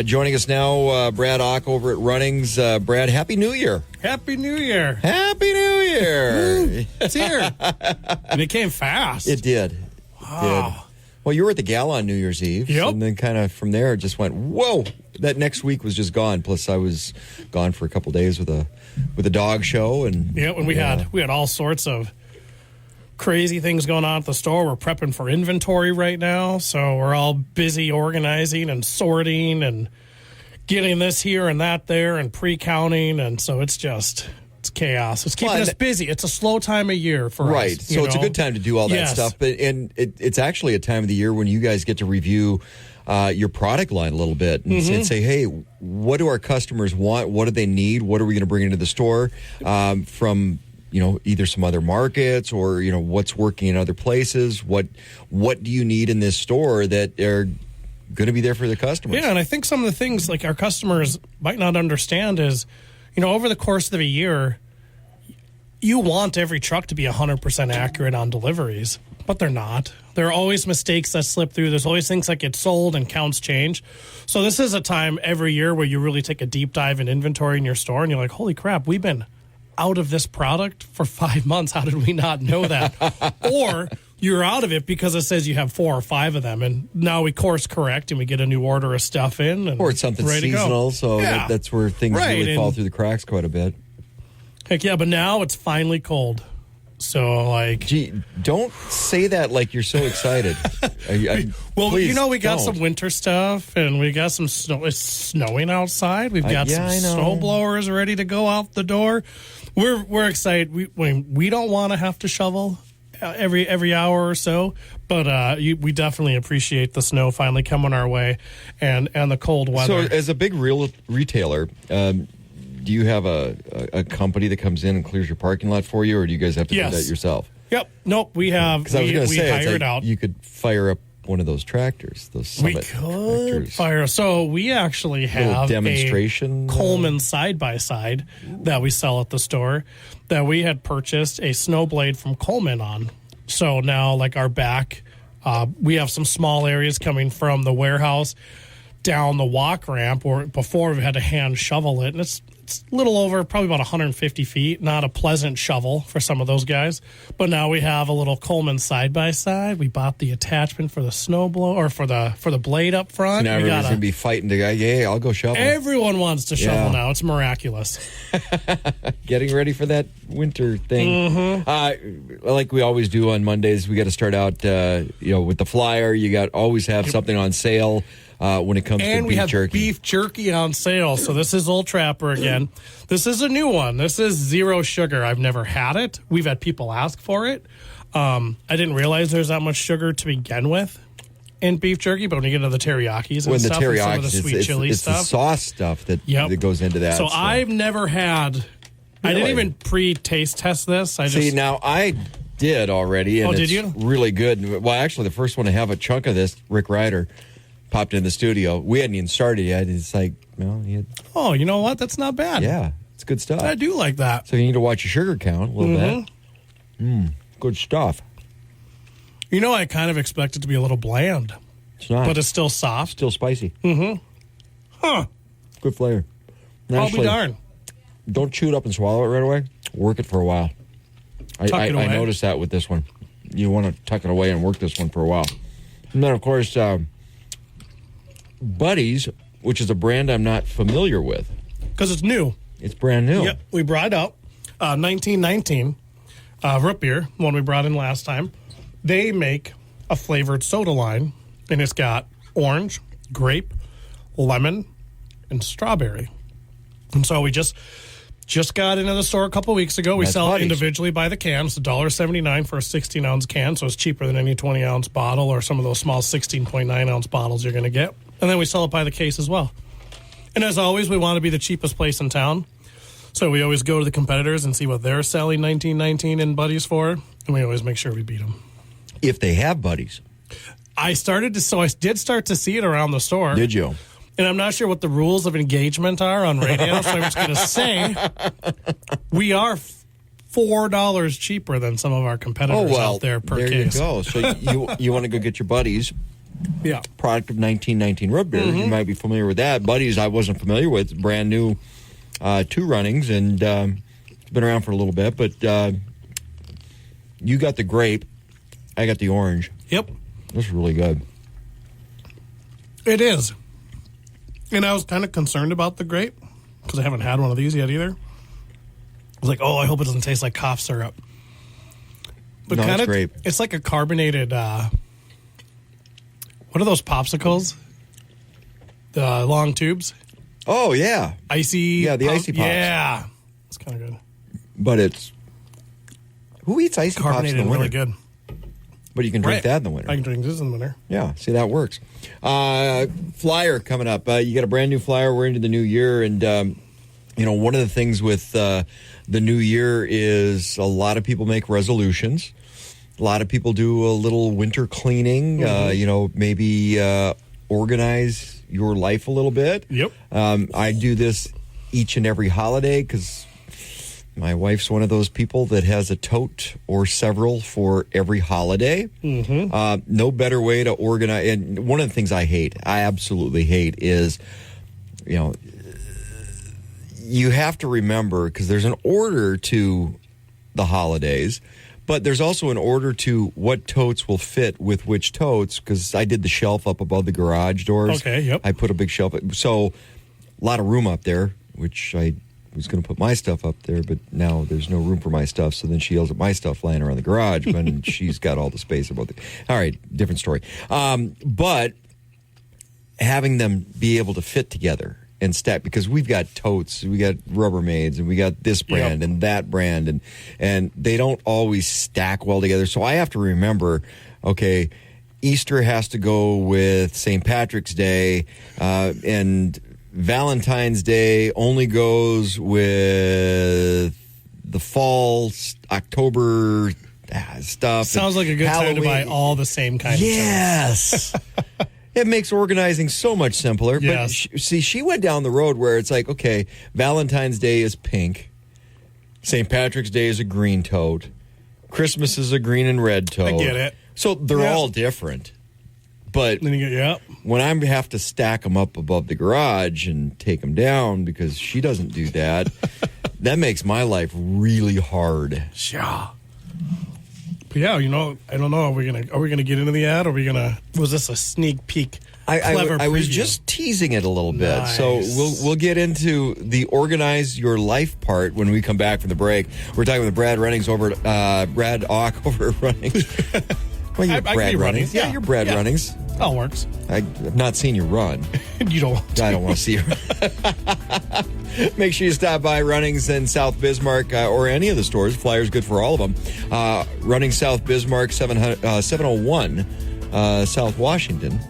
Joining us now, Brad Ock over at Runnings. Brad, Happy New Year. Happy New Year. Happy New Year. It's here. And it came fast. It did. Wow. Well, you were at the gala on New Year's Eve. Yep. And then kind of from there, it just went, whoa. That next week was just gone. Plus, I was gone for a couple days with a dog show. And yeah, and we had all sorts of crazy things going on at the store. We're prepping for inventory right now. So we're all busy organizing and sorting and getting this here and that there and pre-counting. And so it's chaos. It's keeping us busy. It's a slow time of year for us. Right. So it's a good time to do all that stuff. But it's actually a time of the year when you guys get to review your product line a little bit and say, hey, what do our customers want? What do they need? What are we going to bring into the store from either some other markets or what's working in other places? What do you need in this store that are going to be there for the customers? Yeah, and I think some of the things like our customers might not understand is, over the course of a year, you want every truck to be 100% accurate on deliveries, but they're not. There are always mistakes that slip through. There's always things that get sold and counts change. So this is a time every year where you really take a deep dive in inventory in your store and you're like, holy crap, we've been out of this product for 5 months. How did we not know that? Or you're out of it because it says you have 4 or 5 of them, and now we course correct and we get a new order of stuff in. And or it's something seasonal, so that's where things really fall through the cracks quite a bit. Heck yeah, but now it's finally cold. So, gee, don't say that like you're so excited. We got some winter stuff, and we got some snow. It's snowing outside. We've got some snow blowers ready to go out the door. We're excited. We don't want to have to shovel every hour or so, but we definitely appreciate the snow finally coming our way and the cold weather. So, as a big real retailer, do you have a company that comes in and clears your parking lot for you, or do you guys have to do that yourself? Yep. Nope. We have. Because I was going to say, hire it out. You could fire up one of those tractors, those Summit tractors. Fire. So we actually have a demonstration Coleman side-by-side that we sell at the store that we had purchased a snow blade from Coleman on. So now, our back, we have some small areas coming from the warehouse down the walk ramp, or before we had to hand shovel it, and it's a little over, probably about 150 feet. Not a pleasant shovel for some of those guys, but now we have a little Coleman side by side. We bought the attachment for the snow blow or for the blade up front. So now everyone's gonna be fighting to go. Yeah, I'll go shovel. Everyone wants to shovel now. It's miraculous. Getting ready for that winter thing. Like we always do on Mondays, we got to start out, with the flyer. You always have something on sale. When it comes to beef jerky. And we have beef jerky on sale. So this is Old Trapper again. This is a new one. This is 0 sugar. I've never had it. We've had people ask for it. I didn't realize there's that much sugar to begin with in beef jerky, but when you get into the teriyakis and stuff, and some of the sweet chili stuff. It's the sauce stuff that goes into that. So I've never had... Really? I didn't even pre-taste test this. Now I did already, and did you? Really good. Well, actually, the first one to have a chunk of this, Rick Ryder, popped in the studio. We hadn't even started yet. It's like, oh, you know what? That's not bad. Yeah, it's good stuff. I do like that. So you need to watch your sugar count a little bit. Good stuff. I kind of expect it to be a little bland. It's not. But it's still soft. Still spicy. Huh. Good flavor. I'll be darned. Don't chew it up and swallow it right away. Work it for a while. I noticed that with this one. You want to tuck it away and work this one for a while. And then, of course... Buddies, which is a brand I'm not familiar with. Because it's new. It's brand new. Yep, we brought it out. 1919 root beer, one we brought in last time. They make a flavored soda line, and it's got orange, grape, lemon, and strawberry. And so we just got into the store a couple weeks ago. We sell it individually by the can. It's $1.79 for a 16-ounce can, so it's cheaper than any 20-ounce bottle or some of those small 16.9-ounce bottles you're going to get. And then we sell it by the case as well. And as always, we want to be the cheapest place in town. So we always go to the competitors and see what they're selling 1919 and Buddies for, and we always make sure we beat them. If they have Buddies. I did start to see it around the store. Did you? And I'm not sure what the rules of engagement are on radio, so I'm just going to say we are $4 cheaper than some of our competitors out there per case. There you go. So you want to go get your Buddies. Yeah. Product of 1919 root beer. You might be familiar with that. Buddies I wasn't familiar with. Brand new 2 runnings, and it's been around for a little bit. But you got the grape. I got the orange. Yep. This is really good. It is. And I was kind of concerned about the grape because I haven't had one of these yet either. I was like, I hope it doesn't taste like cough syrup. But no, it's great. It's like a carbonated, what are those popsicles? The long tubes? Oh, yeah. Icy. Yeah, the icy pops. Yeah. It's kind of good. But who eats icy pops in Carbonated the and winter? really good. But you can drink that in the winter. I can drink this in the winter. Yeah, see, that works. Flyer coming up. You got a brand new flyer. We're into the new year. And, one of the things with the new year is a lot of people make resolutions. A lot of people do a little winter cleaning, maybe organize your life a little bit. Yep. I do this each and every holiday because my wife's one of those people that has a tote or several for every holiday. No better way to organize. And one of the things I absolutely hate is, you have to remember, because there's an order to the holidays, but there's also an order to what totes will fit with which totes, because I did the shelf up above the garage doors. Okay, yep. I put a big shelf. So a lot of room up there, which I was going to put my stuff up there, but now there's no room for my stuff. So then she yells at my stuff lying around the garage, but she's got all the space above the. All right, different story. But having them be able to fit together and stack, because we've got totes, we got Rubbermaids, and we got this brand and that brand, and they don't always stack well together. So I have to remember, okay, Easter has to go with St. Patrick's Day, and Valentine's Day only goes with the fall, October stuff. Sounds like a good time to buy all the same kind of totes. Yes. It makes organizing so much simpler. Yes. But she went down the road where it's like, okay, Valentine's Day is pink. St. Patrick's Day is a green tote. Christmas is a green and red tote. I get it. So they're all different. But then you get, when I have to stack them up above the garage and take them down because she doesn't do that, that makes my life really hard. Yeah. But yeah, I don't know. Are we gonna get into the ad? Or are we gonna? Was this a sneak peek? I was just teasing it a little bit. Nice. So we'll get into the organize your life part when we come back from the break. We're talking with Brad Runnings over Brad Auk over at Runnings. Well, you're Brad Runnings. Yeah, you're Brad Runnings. All works. I've not seen you run. You don't want to. I don't want to see you. Make sure you stop by Runnings in South Bismarck or any of the stores. Flyers good for all of them. Runnings South Bismarck, 701 South Washington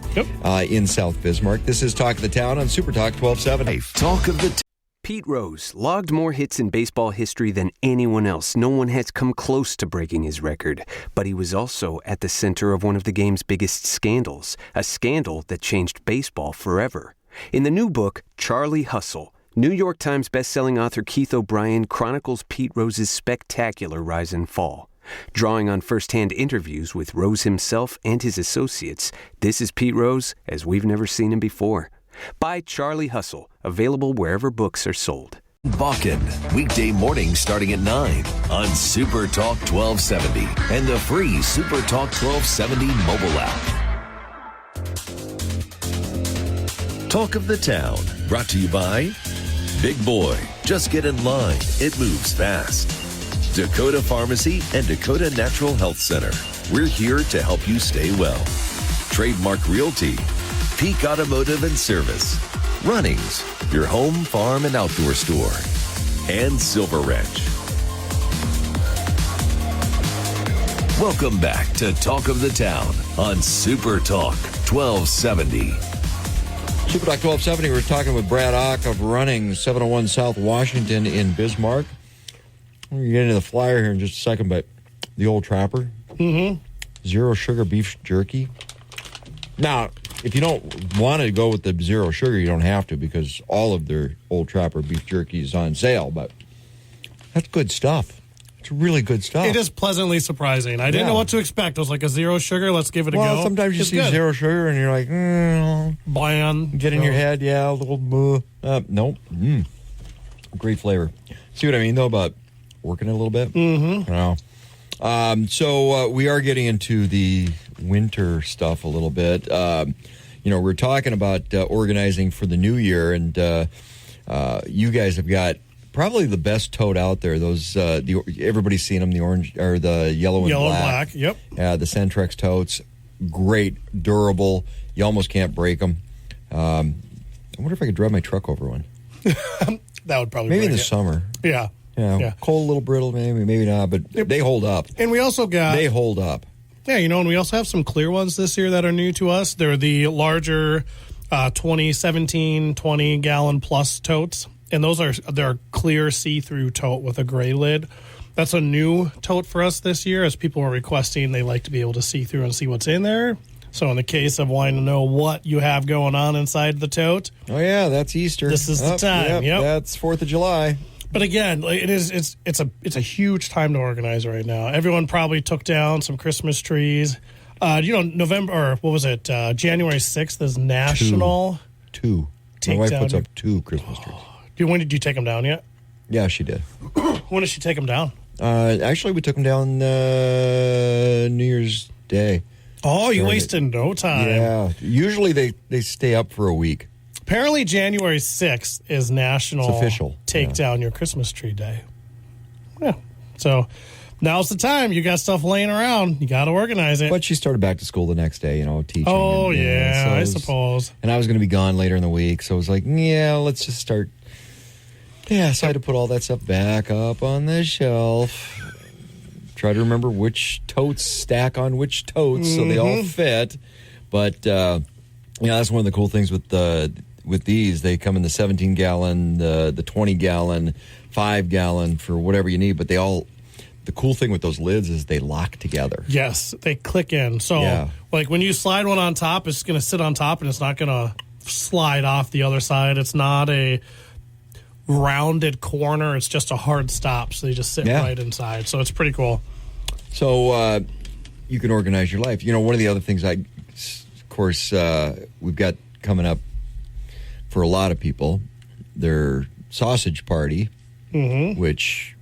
in South Bismarck. This is Talk of the Town on Super Talk 1270. Talk of the Pete Rose logged more hits in baseball history than anyone else. No one has come close to breaking his record. But he was also at the center of one of the game's biggest scandals, a scandal that changed baseball forever. In the new book, Charlie Hustle, New York Times bestselling author Keith O'Brien chronicles Pete Rose's spectacular rise and fall. Drawing on first-hand interviews with Rose himself and his associates, this is Pete Rose as we've never seen him before. Buy Charlie Hustle, available wherever books are sold. Bakken, weekday morning starting at 9 on Super Talk 1270 and the free Super Talk 1270 mobile app. Talk of the Town, brought to you by Big Boy. Just get in line. It moves fast. Dakota Pharmacy and Dakota Natural Health Center. We're here to help you stay well. Trademark Realty, Peak Automotive and Service, Runnings, your home, farm, and outdoor store, and Silver Wrench. Welcome back to Talk of the Town on Super Talk 1270. Super Talk 1270, we're talking with Brad Ock of Running, 701 South Washington in Bismarck. We're going to get into the flyer here in just a second, but the Old Trapper, zero sugar beef jerky. Now, if you don't want to go with the zero sugar, you don't have to, because all of their Old Trapper beef jerky is on sale, but that's good stuff. It's really good stuff. It is pleasantly surprising. I didn't know what to expect. I was like, a zero sugar, let's give it a go. Well, sometimes you see zero sugar and you're like, bland. Get in your head, a little nope. Great flavor. See what I mean, though, about working it a little bit? So we are getting into the winter stuff a little bit. We're talking about organizing for the new year, and you guys have got probably the best tote out there. Those everybody's seen them, the orange or the yellow and black. Yep. The Centrex totes, great, durable. You almost can't break them. I wonder if I could drive my truck over one. That would probably maybe in the summer. Yeah. Cold, a little brittle, maybe not, but they hold up. And we also got they hold up. Yeah, and we also have some clear ones this year that are new to us. They're the larger 2017 20-gallon plus totes. And they're clear see-through tote with a gray lid. That's a new tote for us this year, as people are requesting. They like to be able to see through and see what's in there. So in the case of wanting to know what you have going on inside the tote. Oh, yeah, that's Easter. This is the time. Yep. That's 4th of July. But again, it's a huge time to organize right now. Everyone probably took down some Christmas trees. November, or what was it? January 6th is National. Two. My wife puts up 2 Christmas trees. When did you take them down yet? Yeah, she did. When did she take them down? Actually, we took them down New Year's Day. Oh, you wasted no time. Yeah. Usually they stay up for a week. Apparently, January 6th is National it's official. Take Down Your Christmas Tree Day. Yeah. So now's the time. You got stuff laying around. You got to organize it. But she started back to school the next day, teaching. Oh, I suppose. And I was going to be gone later in the week, so I was like, let's just start. Yeah, so I had to put all that stuff back up on the shelf. Try to remember which totes stack on which totes so they all fit. But, that's one of the cool things with these. They come in the 17-gallon, the 20-gallon, 5-gallon for whatever you need. But the cool thing with those lids is they lock together. Yes, they click in. So, like when you slide one on top, it's going to sit on top and it's not going to slide off the other side. It's not a rounded corner. It's just a hard stop. So they just sit right inside. So it's pretty cool. So you can organize your life. One of the other things of course, we've got coming up for a lot of people, their sausage party, which,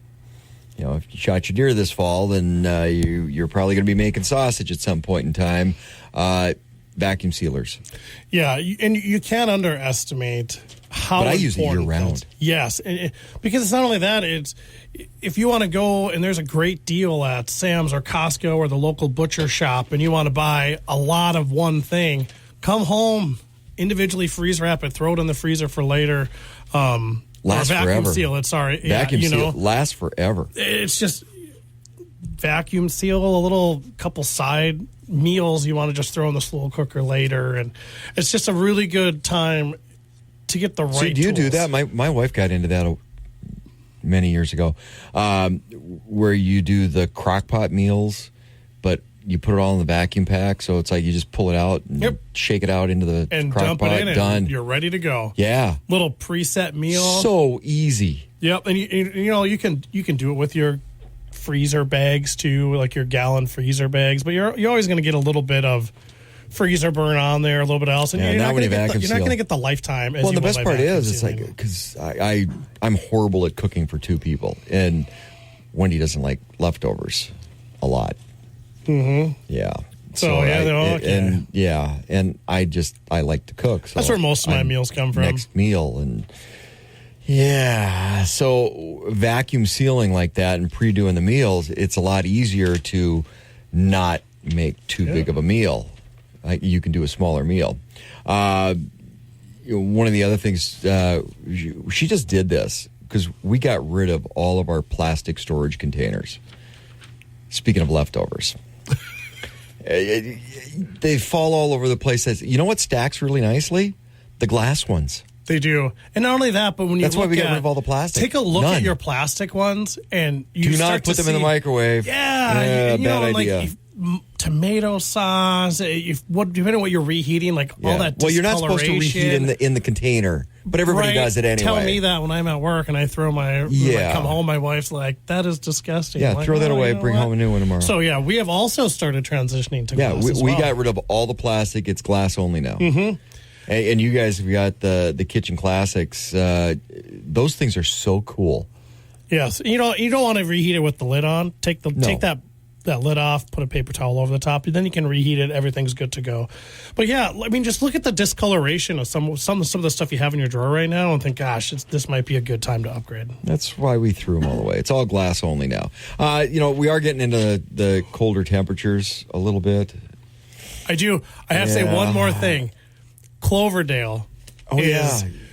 if you shot your deer this fall, then you're probably going to be making sausage at some point in time. Vacuum sealers. Yeah, and you can't underestimate how. But I use it year round. Yes, because it's not only that. It's if you want to go and there's a great deal at Sam's or Costco or the local butcher shop, and you want to buy a lot of one thing, come home, individually freeze wrap it, throw it in the freezer for later. Lasts vacuum forever. Seal it. Sorry, vacuum seal lasts forever. It's just vacuum seal a little couple side meals you want to just throw in the slow cooker later, and it's just a really good time to get the right So do you tools. do that? My wife got into that many years ago, where you do the crock pot meals, but you put it all in the vacuum pack, so it's like you just pull it out and shake it out into the and crock dump pot. it in, Done. and you're ready to go. Yeah, little preset meal. So easy. Yep, and you can do it with your freezer bags too, like your gallon freezer bags. But you're always going to get a little bit of freezer burn on there, a little bit else, and you're not going to get the lifetime. As well, you the best part is, it's sealing. like because I'm horrible at cooking for 2 people, and Wendy doesn't like leftovers a lot. Mm-hmm. Yeah. So and I like to cook. So that's where most of my meals come from. Next meal, and Yeah. So vacuum sealing like that and pre-doing the meals, it's a lot easier to not make too big of a meal. You can do a smaller meal. One of the other things, she just did this because we got rid of all of our plastic storage containers. Speaking of leftovers. They fall all over the place. You know what stacks really nicely? The glass ones. They do. And not only that, but when you That's why we got rid of all the plastic. Take a look at your plastic ones and you do start not put to them in the microwave. Yeah. Bad idea. Tomato sauce, depending on what you're reheating, all that. Well, you're not supposed to reheat in the container, but everybody does it anyway. Tell me that when I'm at work and I throw come home, my wife's like, "That is disgusting." Yeah, throw that away. Bring home a new one tomorrow. So yeah, we have also started transitioning to glass. Yeah, we got rid of all the plastic. It's glass only now. Mm-hmm. And you guys have got the kitchen classics. Those things are so cool. Yes, you don't want to reheat it with the lid on. Take that lid off, put a paper towel over the top, and then you can reheat it. Everything's good to go. But yeah, I mean, just look at the discoloration of some of the stuff you have in your drawer right now and think, gosh, this might be a good time to upgrade. That's why we threw them all away. It's all glass only now. We are getting into the colder temperatures a little bit. I do. I have to say one more thing. Cloverdale. Oh, yeah.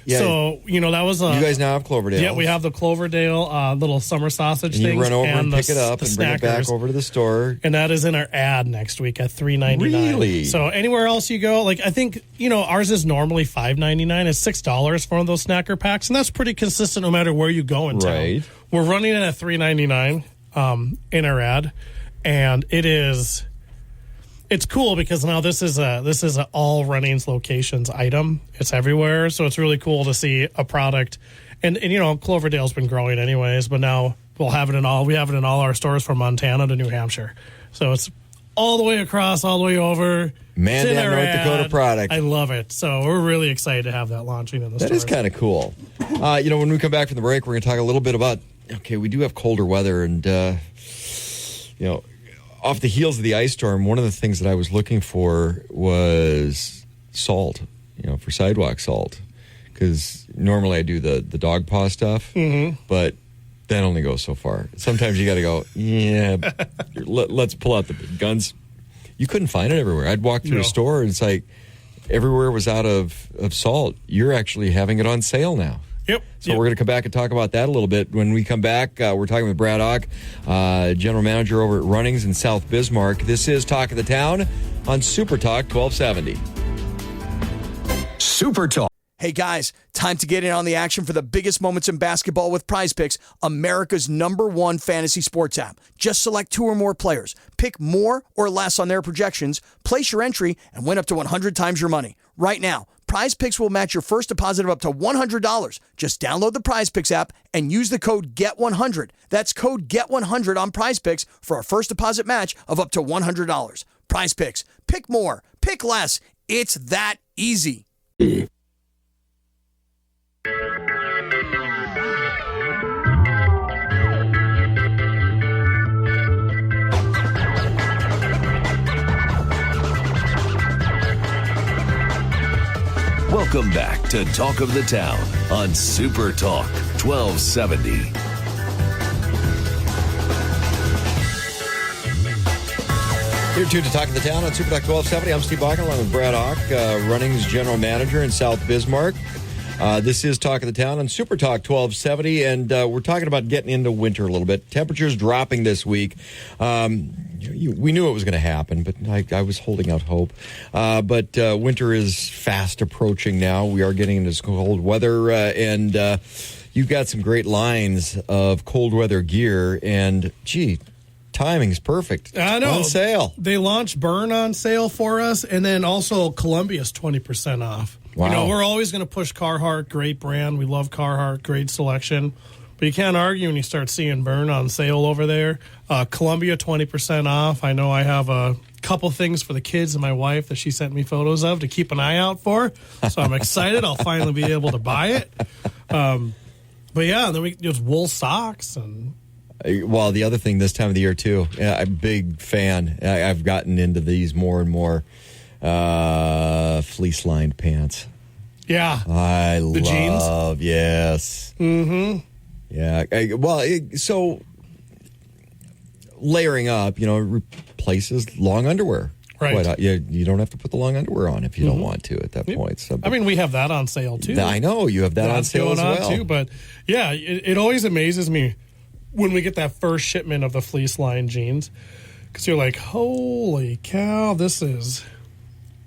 So, that was you guys now have Cloverdale. Yeah, we have the Cloverdale little summer sausage and things. You run over and pick it up and bring it back over to the store. And that is in our ad next week at $3.99. Really? So anywhere else you go, I think, ours is normally $5.99. It's $6 for one of those snacker packs. And that's pretty consistent no matter where you go in town. Right. We're running it at $3.99 in our ad. And it's cool because now this is a all Runnings locations item. It's everywhere, so it's really cool to see a product. And Cloverdale's been growing anyways, but now we have it in all our stores from Montana to New Hampshire. So it's all the way across, all the way over. Mandan, North Dakota product. I love it. So we're really excited to have that launching in the stores. That is kind of cool. When we come back from the break, we're going to talk a little bit about, we do have colder weather and, off the heels of the ice storm, one of the things that I was looking for was salt, for sidewalk salt. Because normally I do the dog paw stuff, but that only goes so far. Sometimes you got to go, let's pull out the big guns. You couldn't find it everywhere. I'd walk through a store and it's like everywhere was out of salt. You're actually having it on sale now. Yep. So we're going to come back and talk about that a little bit. When we come back, we're talking with Brad Ock, General Manager over at Runnings in South Bismarck. This is Talk of the Town on Super Talk 1270. Super Talk. Hey guys, time to get in on the action for the biggest moments in basketball with Prize Picks, America's #1 fantasy sports app. Just select 2 or more players. Pick more or less on their projections, place your entry, and win up to 100 times your money. Right now, Prize Picks will match your first deposit of up to $100. Just download the Prize Picks app and use the code GET100. That's code GET100 on Prize Picks for a first deposit match of up to $100. Prize Picks. Pick more. Pick less. It's that easy. Welcome back to Talk of the Town on Super Talk 1270. Here tuned to Talk of the Town on Super Talk 1270. I'm Steve Bakken along with Brad Ock, Runnings General Manager in South Bismarck. This is Talk of the Town on Super Talk 1270, and we're talking about getting into winter a little bit. Temperatures dropping this week. We knew it was going to happen, but I was holding out hope. But winter is fast approaching now. We are getting into cold weather, and you've got some great lines of cold weather gear, and timing's perfect. I know. On sale. They launched Burn on sale for us, and then also Columbia's 20% off. Wow. We're always going to push Carhartt, great brand. We love Carhartt, great selection. But you can't argue when you start seeing Burn on sale over there. Columbia, 20% off. I know I have a couple things for the kids and my wife that she sent me photos of to keep an eye out for. So I'm excited. I'll finally be able to buy it. But yeah, then there's wool socks and... Well, the other thing this time of the year, too, I'm a big fan. I've gotten into these more and more. Fleece-lined pants. Yeah. I The love, yes. Mm-hmm. Yeah. So layering up, replaces long underwear. Right. You don't have to put the long underwear on if you don't want to at that point. So, I mean, we have that on sale, too. I know. You have that on sale as well. Too, but, yeah, it always amazes me when we get that first shipment of the fleece line jeans, because you're like, holy cow,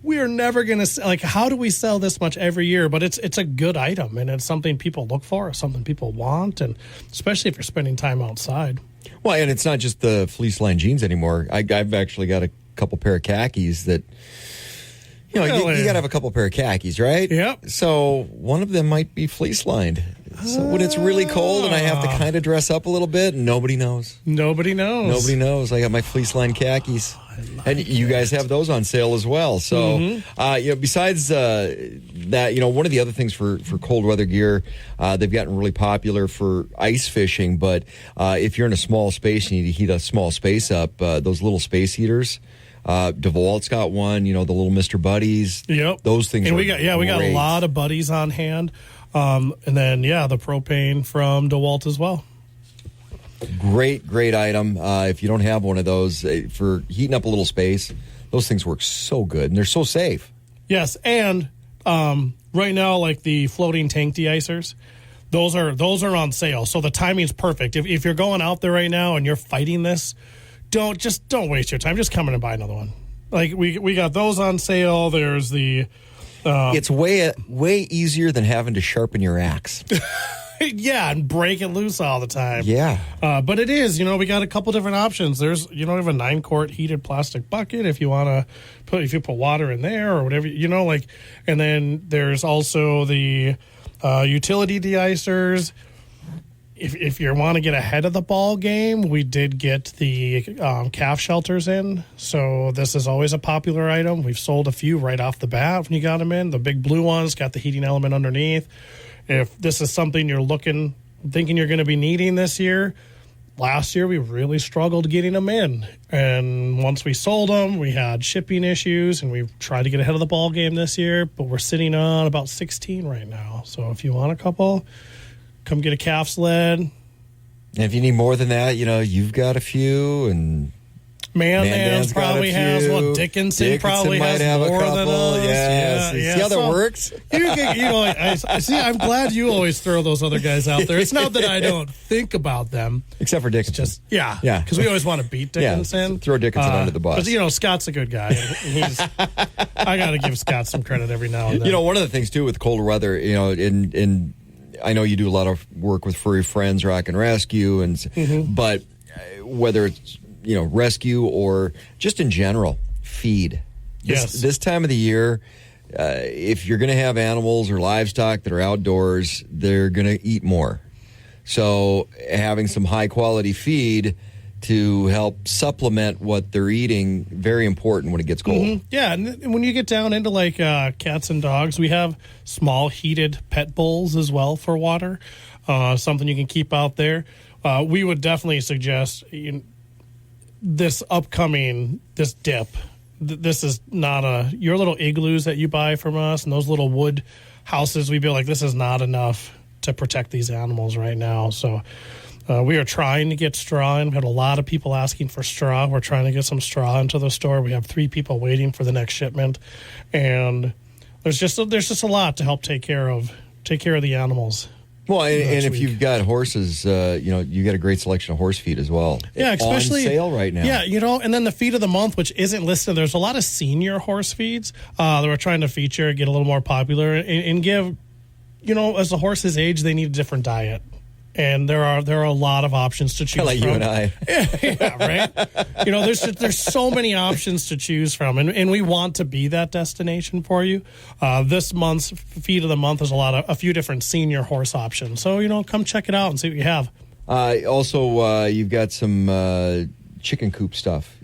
we are never going to, like, how do we sell this much every year? But it's a good item, and it's something people look for, it's something people want, and especially if you're spending time outside. Well, and it's not just the fleece line jeans anymore. I've actually got a couple pair of khakis that, you got to have a couple pair of khakis, right? Yep. So one of them might be fleece lined. So when it's really cold and I have to kind of dress up a little bit, nobody knows. Nobody knows. I got my fleece line khakis. And you guys have those on sale as well. So, besides that, one of the other things for cold weather gear, they've gotten really popular for ice fishing. But if you're in a small space and you need to heat a small space up, those little space heaters, DeWalt's got one, the little Mr. Buddies. Yep. Those things and are we got a lot of buddies on hand. And then, the propane from DeWalt as well. Great item. If you don't have one of those for heating up a little space, those things work so good and they're so safe. Yes, and right now, like the floating tank de-icers, those are on sale. So the timing's perfect. If you're going out there right now and you're fighting this, don't waste your time. Just come in and buy another one. Like we got those on sale. There's the. It's way easier than having to sharpen your axe. Yeah, and break it loose all the time. Yeah. But it is, we got a couple different options. There's, we have a 9-quart heated plastic bucket if you want to put water in there or whatever, and then there's also the utility de-icers. If you want to get ahead of the ball game, we did get the calf shelters in. So this is always a popular item. We've sold a few right off the bat when you got them in. The big blue ones got the heating element underneath. If this is something you're thinking you're going to be needing this year, last year we really struggled getting them in. And once we sold them, we had shipping issues, and we've tried to get ahead of the ball game this year, but we're sitting on about 16 right now. So if you want a couple, come get a calf sled. And if you need more than that, you've got a few, and Mandan's probably has one. Dickinson probably might has have more a couple. than us. Yeah. See how that works? I see. I'm glad you always throw those other guys out there. It's not that I don't think about them, except for Dickinson. Yeah, because we always want to beat Dickinson. Throw Dickinson under the bus. But Scott's a good guy. I got to give Scott some credit every now and then. One of the things too with colder weather, in I know you do a lot of work with Furry Friends, Rock and Rescue, but whether it's rescue or just in general, feed. This time of the year, if you're going to have animals or livestock that are outdoors, they're going to eat more. So having some high quality feed to help supplement what they're eating, very important when it gets cold. Mm-hmm. Yeah, and when you get down into like cats and dogs, we have small heated pet bowls as well for water, something you can keep out there. We would definitely suggest this dip. This is not your little igloos that you buy from us and those little wood houses. We feel like this is not enough to protect these animals right now. So we are trying to get straw in. We had a lot of people asking for straw. We're trying to get some straw into the store. We have 3 people waiting for the next shipment, and there's just a lot to help take care of the animals. Well, and if you've got horses, you got a great selection of horse feed as well. Yeah, especially on sale right now. Yeah, and then the feed of the month, which isn't listed. There's a lot of senior horse feeds that we're trying to feature, get a little more popular, and give. As the horses age, they need a different diet. And there are a lot of options to choose from. Like you and I. Yeah, right? There's so many options to choose from, and we want to be that destination for you. This month's feed of the month is a few different senior horse options. So, come check it out and see what you have. Also, you've got some chicken coop stuff.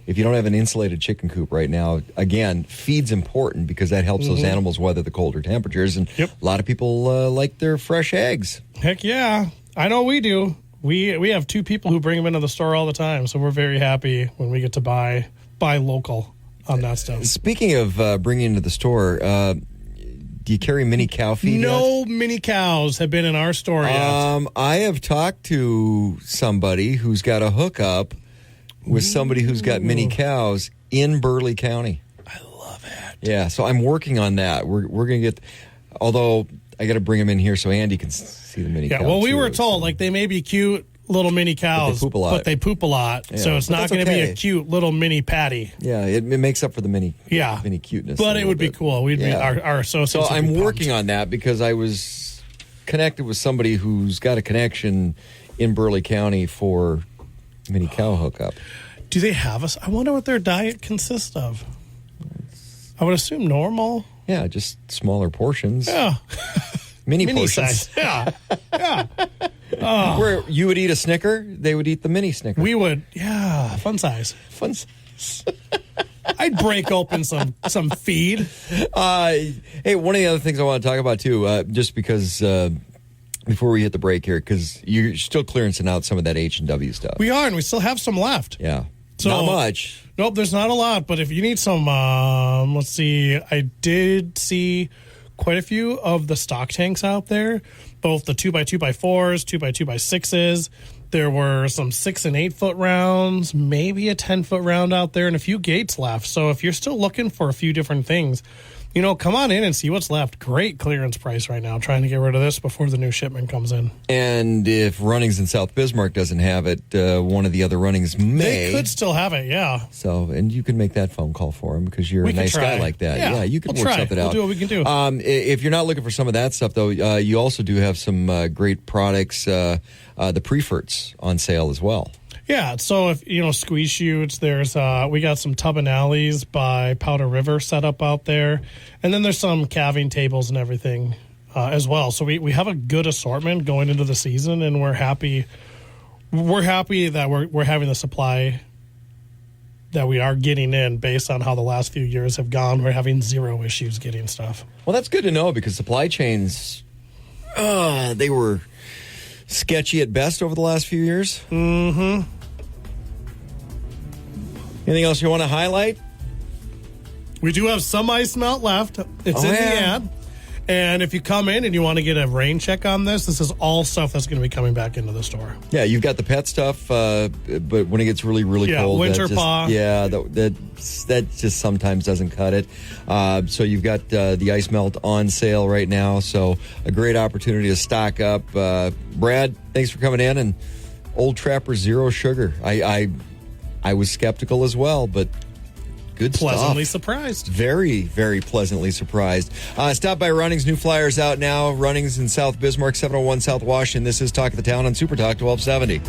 If you don't have an insulated chicken coop right now, again, feed's important because that helps those animals weather the colder temperatures. And a lot of people like their fresh eggs. Heck yeah. I know we do. We have 2 people who bring them into the store all the time, so we're very happy when we get to buy local on that stuff. Speaking of bringing into the store, Do you carry mini cow feed yet? No mini cows have been in our store yet. I have talked to somebody who's got a hookup with somebody who's got mini cows in Burleigh County. I love it. Yeah, so I'm working on that. We're going to get, although I got to bring them in here so Andy can see the mini cows. Yeah, well, we were too, told like they may be cute little mini cows, but they poop a lot. Yeah, so it's not going to be a cute little mini patty. Yeah, it makes up for the mini cuteness. But it would be cool. We'd be our associates. So I'm pumped. working on that because I was connected with somebody who's got a connection in Burleigh County for mini cow hookup. Do they have us? I wonder what their diet consists of. I would assume normal. Yeah, just smaller portions. Yeah. Mini portions. Size. Yeah. Yeah. Where you would eat a Snicker, they would eat the mini Snicker. We would. Yeah. Fun size. Fun size. I'd break open some feed. Hey, one of the other things I want to talk about, too, just because before we hit the break here, because you're still clearancing out some of that H&W stuff. We are, and we still have some left. Yeah. So, not much. Nope, there's not a lot. But if you need some, let's see. I did see quite a few of the stock tanks out there, both the 2x2x4s, 2x2x6s. There were some 6 and 8 foot rounds, maybe a 10-foot round out there, and a few gates left. So if you're still looking for a few different things, come on in and see what's left. Great clearance price right now, trying to get rid of this before the new shipment comes in. And if Runnings in South Bismarck doesn't have it, one of the other Runnings may. They could still have it, yeah. So, and you can make that phone call for them because you're a nice guy like that. Yeah, you can work something out. We'll do what we can do. If you're not looking for some of that stuff, though, you also do have some great products, the Preferts on sale as well. Yeah, so if squeeze chutes, there's we got some tub and alleys by Powder River set up out there, and then there's some calving tables and everything as well. So we have a good assortment going into the season, and we're happy. We're happy that we're having the supply that we are getting in based on how the last few years have gone. We're having zero issues getting stuff. Well, that's good to know because supply chains, they were sketchy at best over the last few years. Mm-hmm. Anything else you want to highlight? We do have some ice melt left. It's in the ad. And if you come in and you want to get a rain check on this is all stuff that's going to be coming back into the store. Yeah, you've got the pet stuff, but when it gets really, really cold, winter paw. Yeah, that just sometimes doesn't cut it. So you've got the ice melt on sale right now. So a great opportunity to stock up. Brad, thanks for coming in. And Old Trapper Zero Sugar. I was skeptical as well, but good stuff. Pleasantly surprised. Very, very pleasantly surprised. Stop by Runnings. New flyers out now. Runnings in South Bismarck, 701 South Washington. This is Talk of the Town on Super Talk 1270.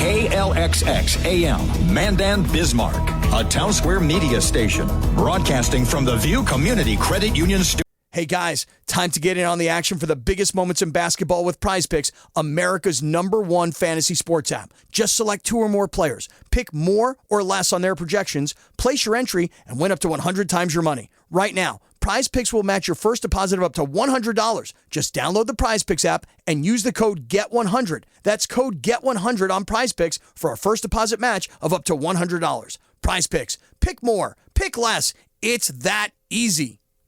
KLXX AM, Mandan, Bismarck, a Town Square media station, broadcasting from the View Community Credit Union Studio. Hey guys, time to get in on the action for the biggest moments in basketball with Prize Picks, America's #1 fantasy sports app. Just select 2 or more players, pick more or less on their projections, place your entry, and win up to 100 times your money. Right now, Prize Picks will match your first deposit of up to $100. Just download the Prize Picks app and use the code GET100. That's code GET100 on Prize Picks for a first deposit match of up to $100. Prize Picks. Pick more. Pick less. It's that easy.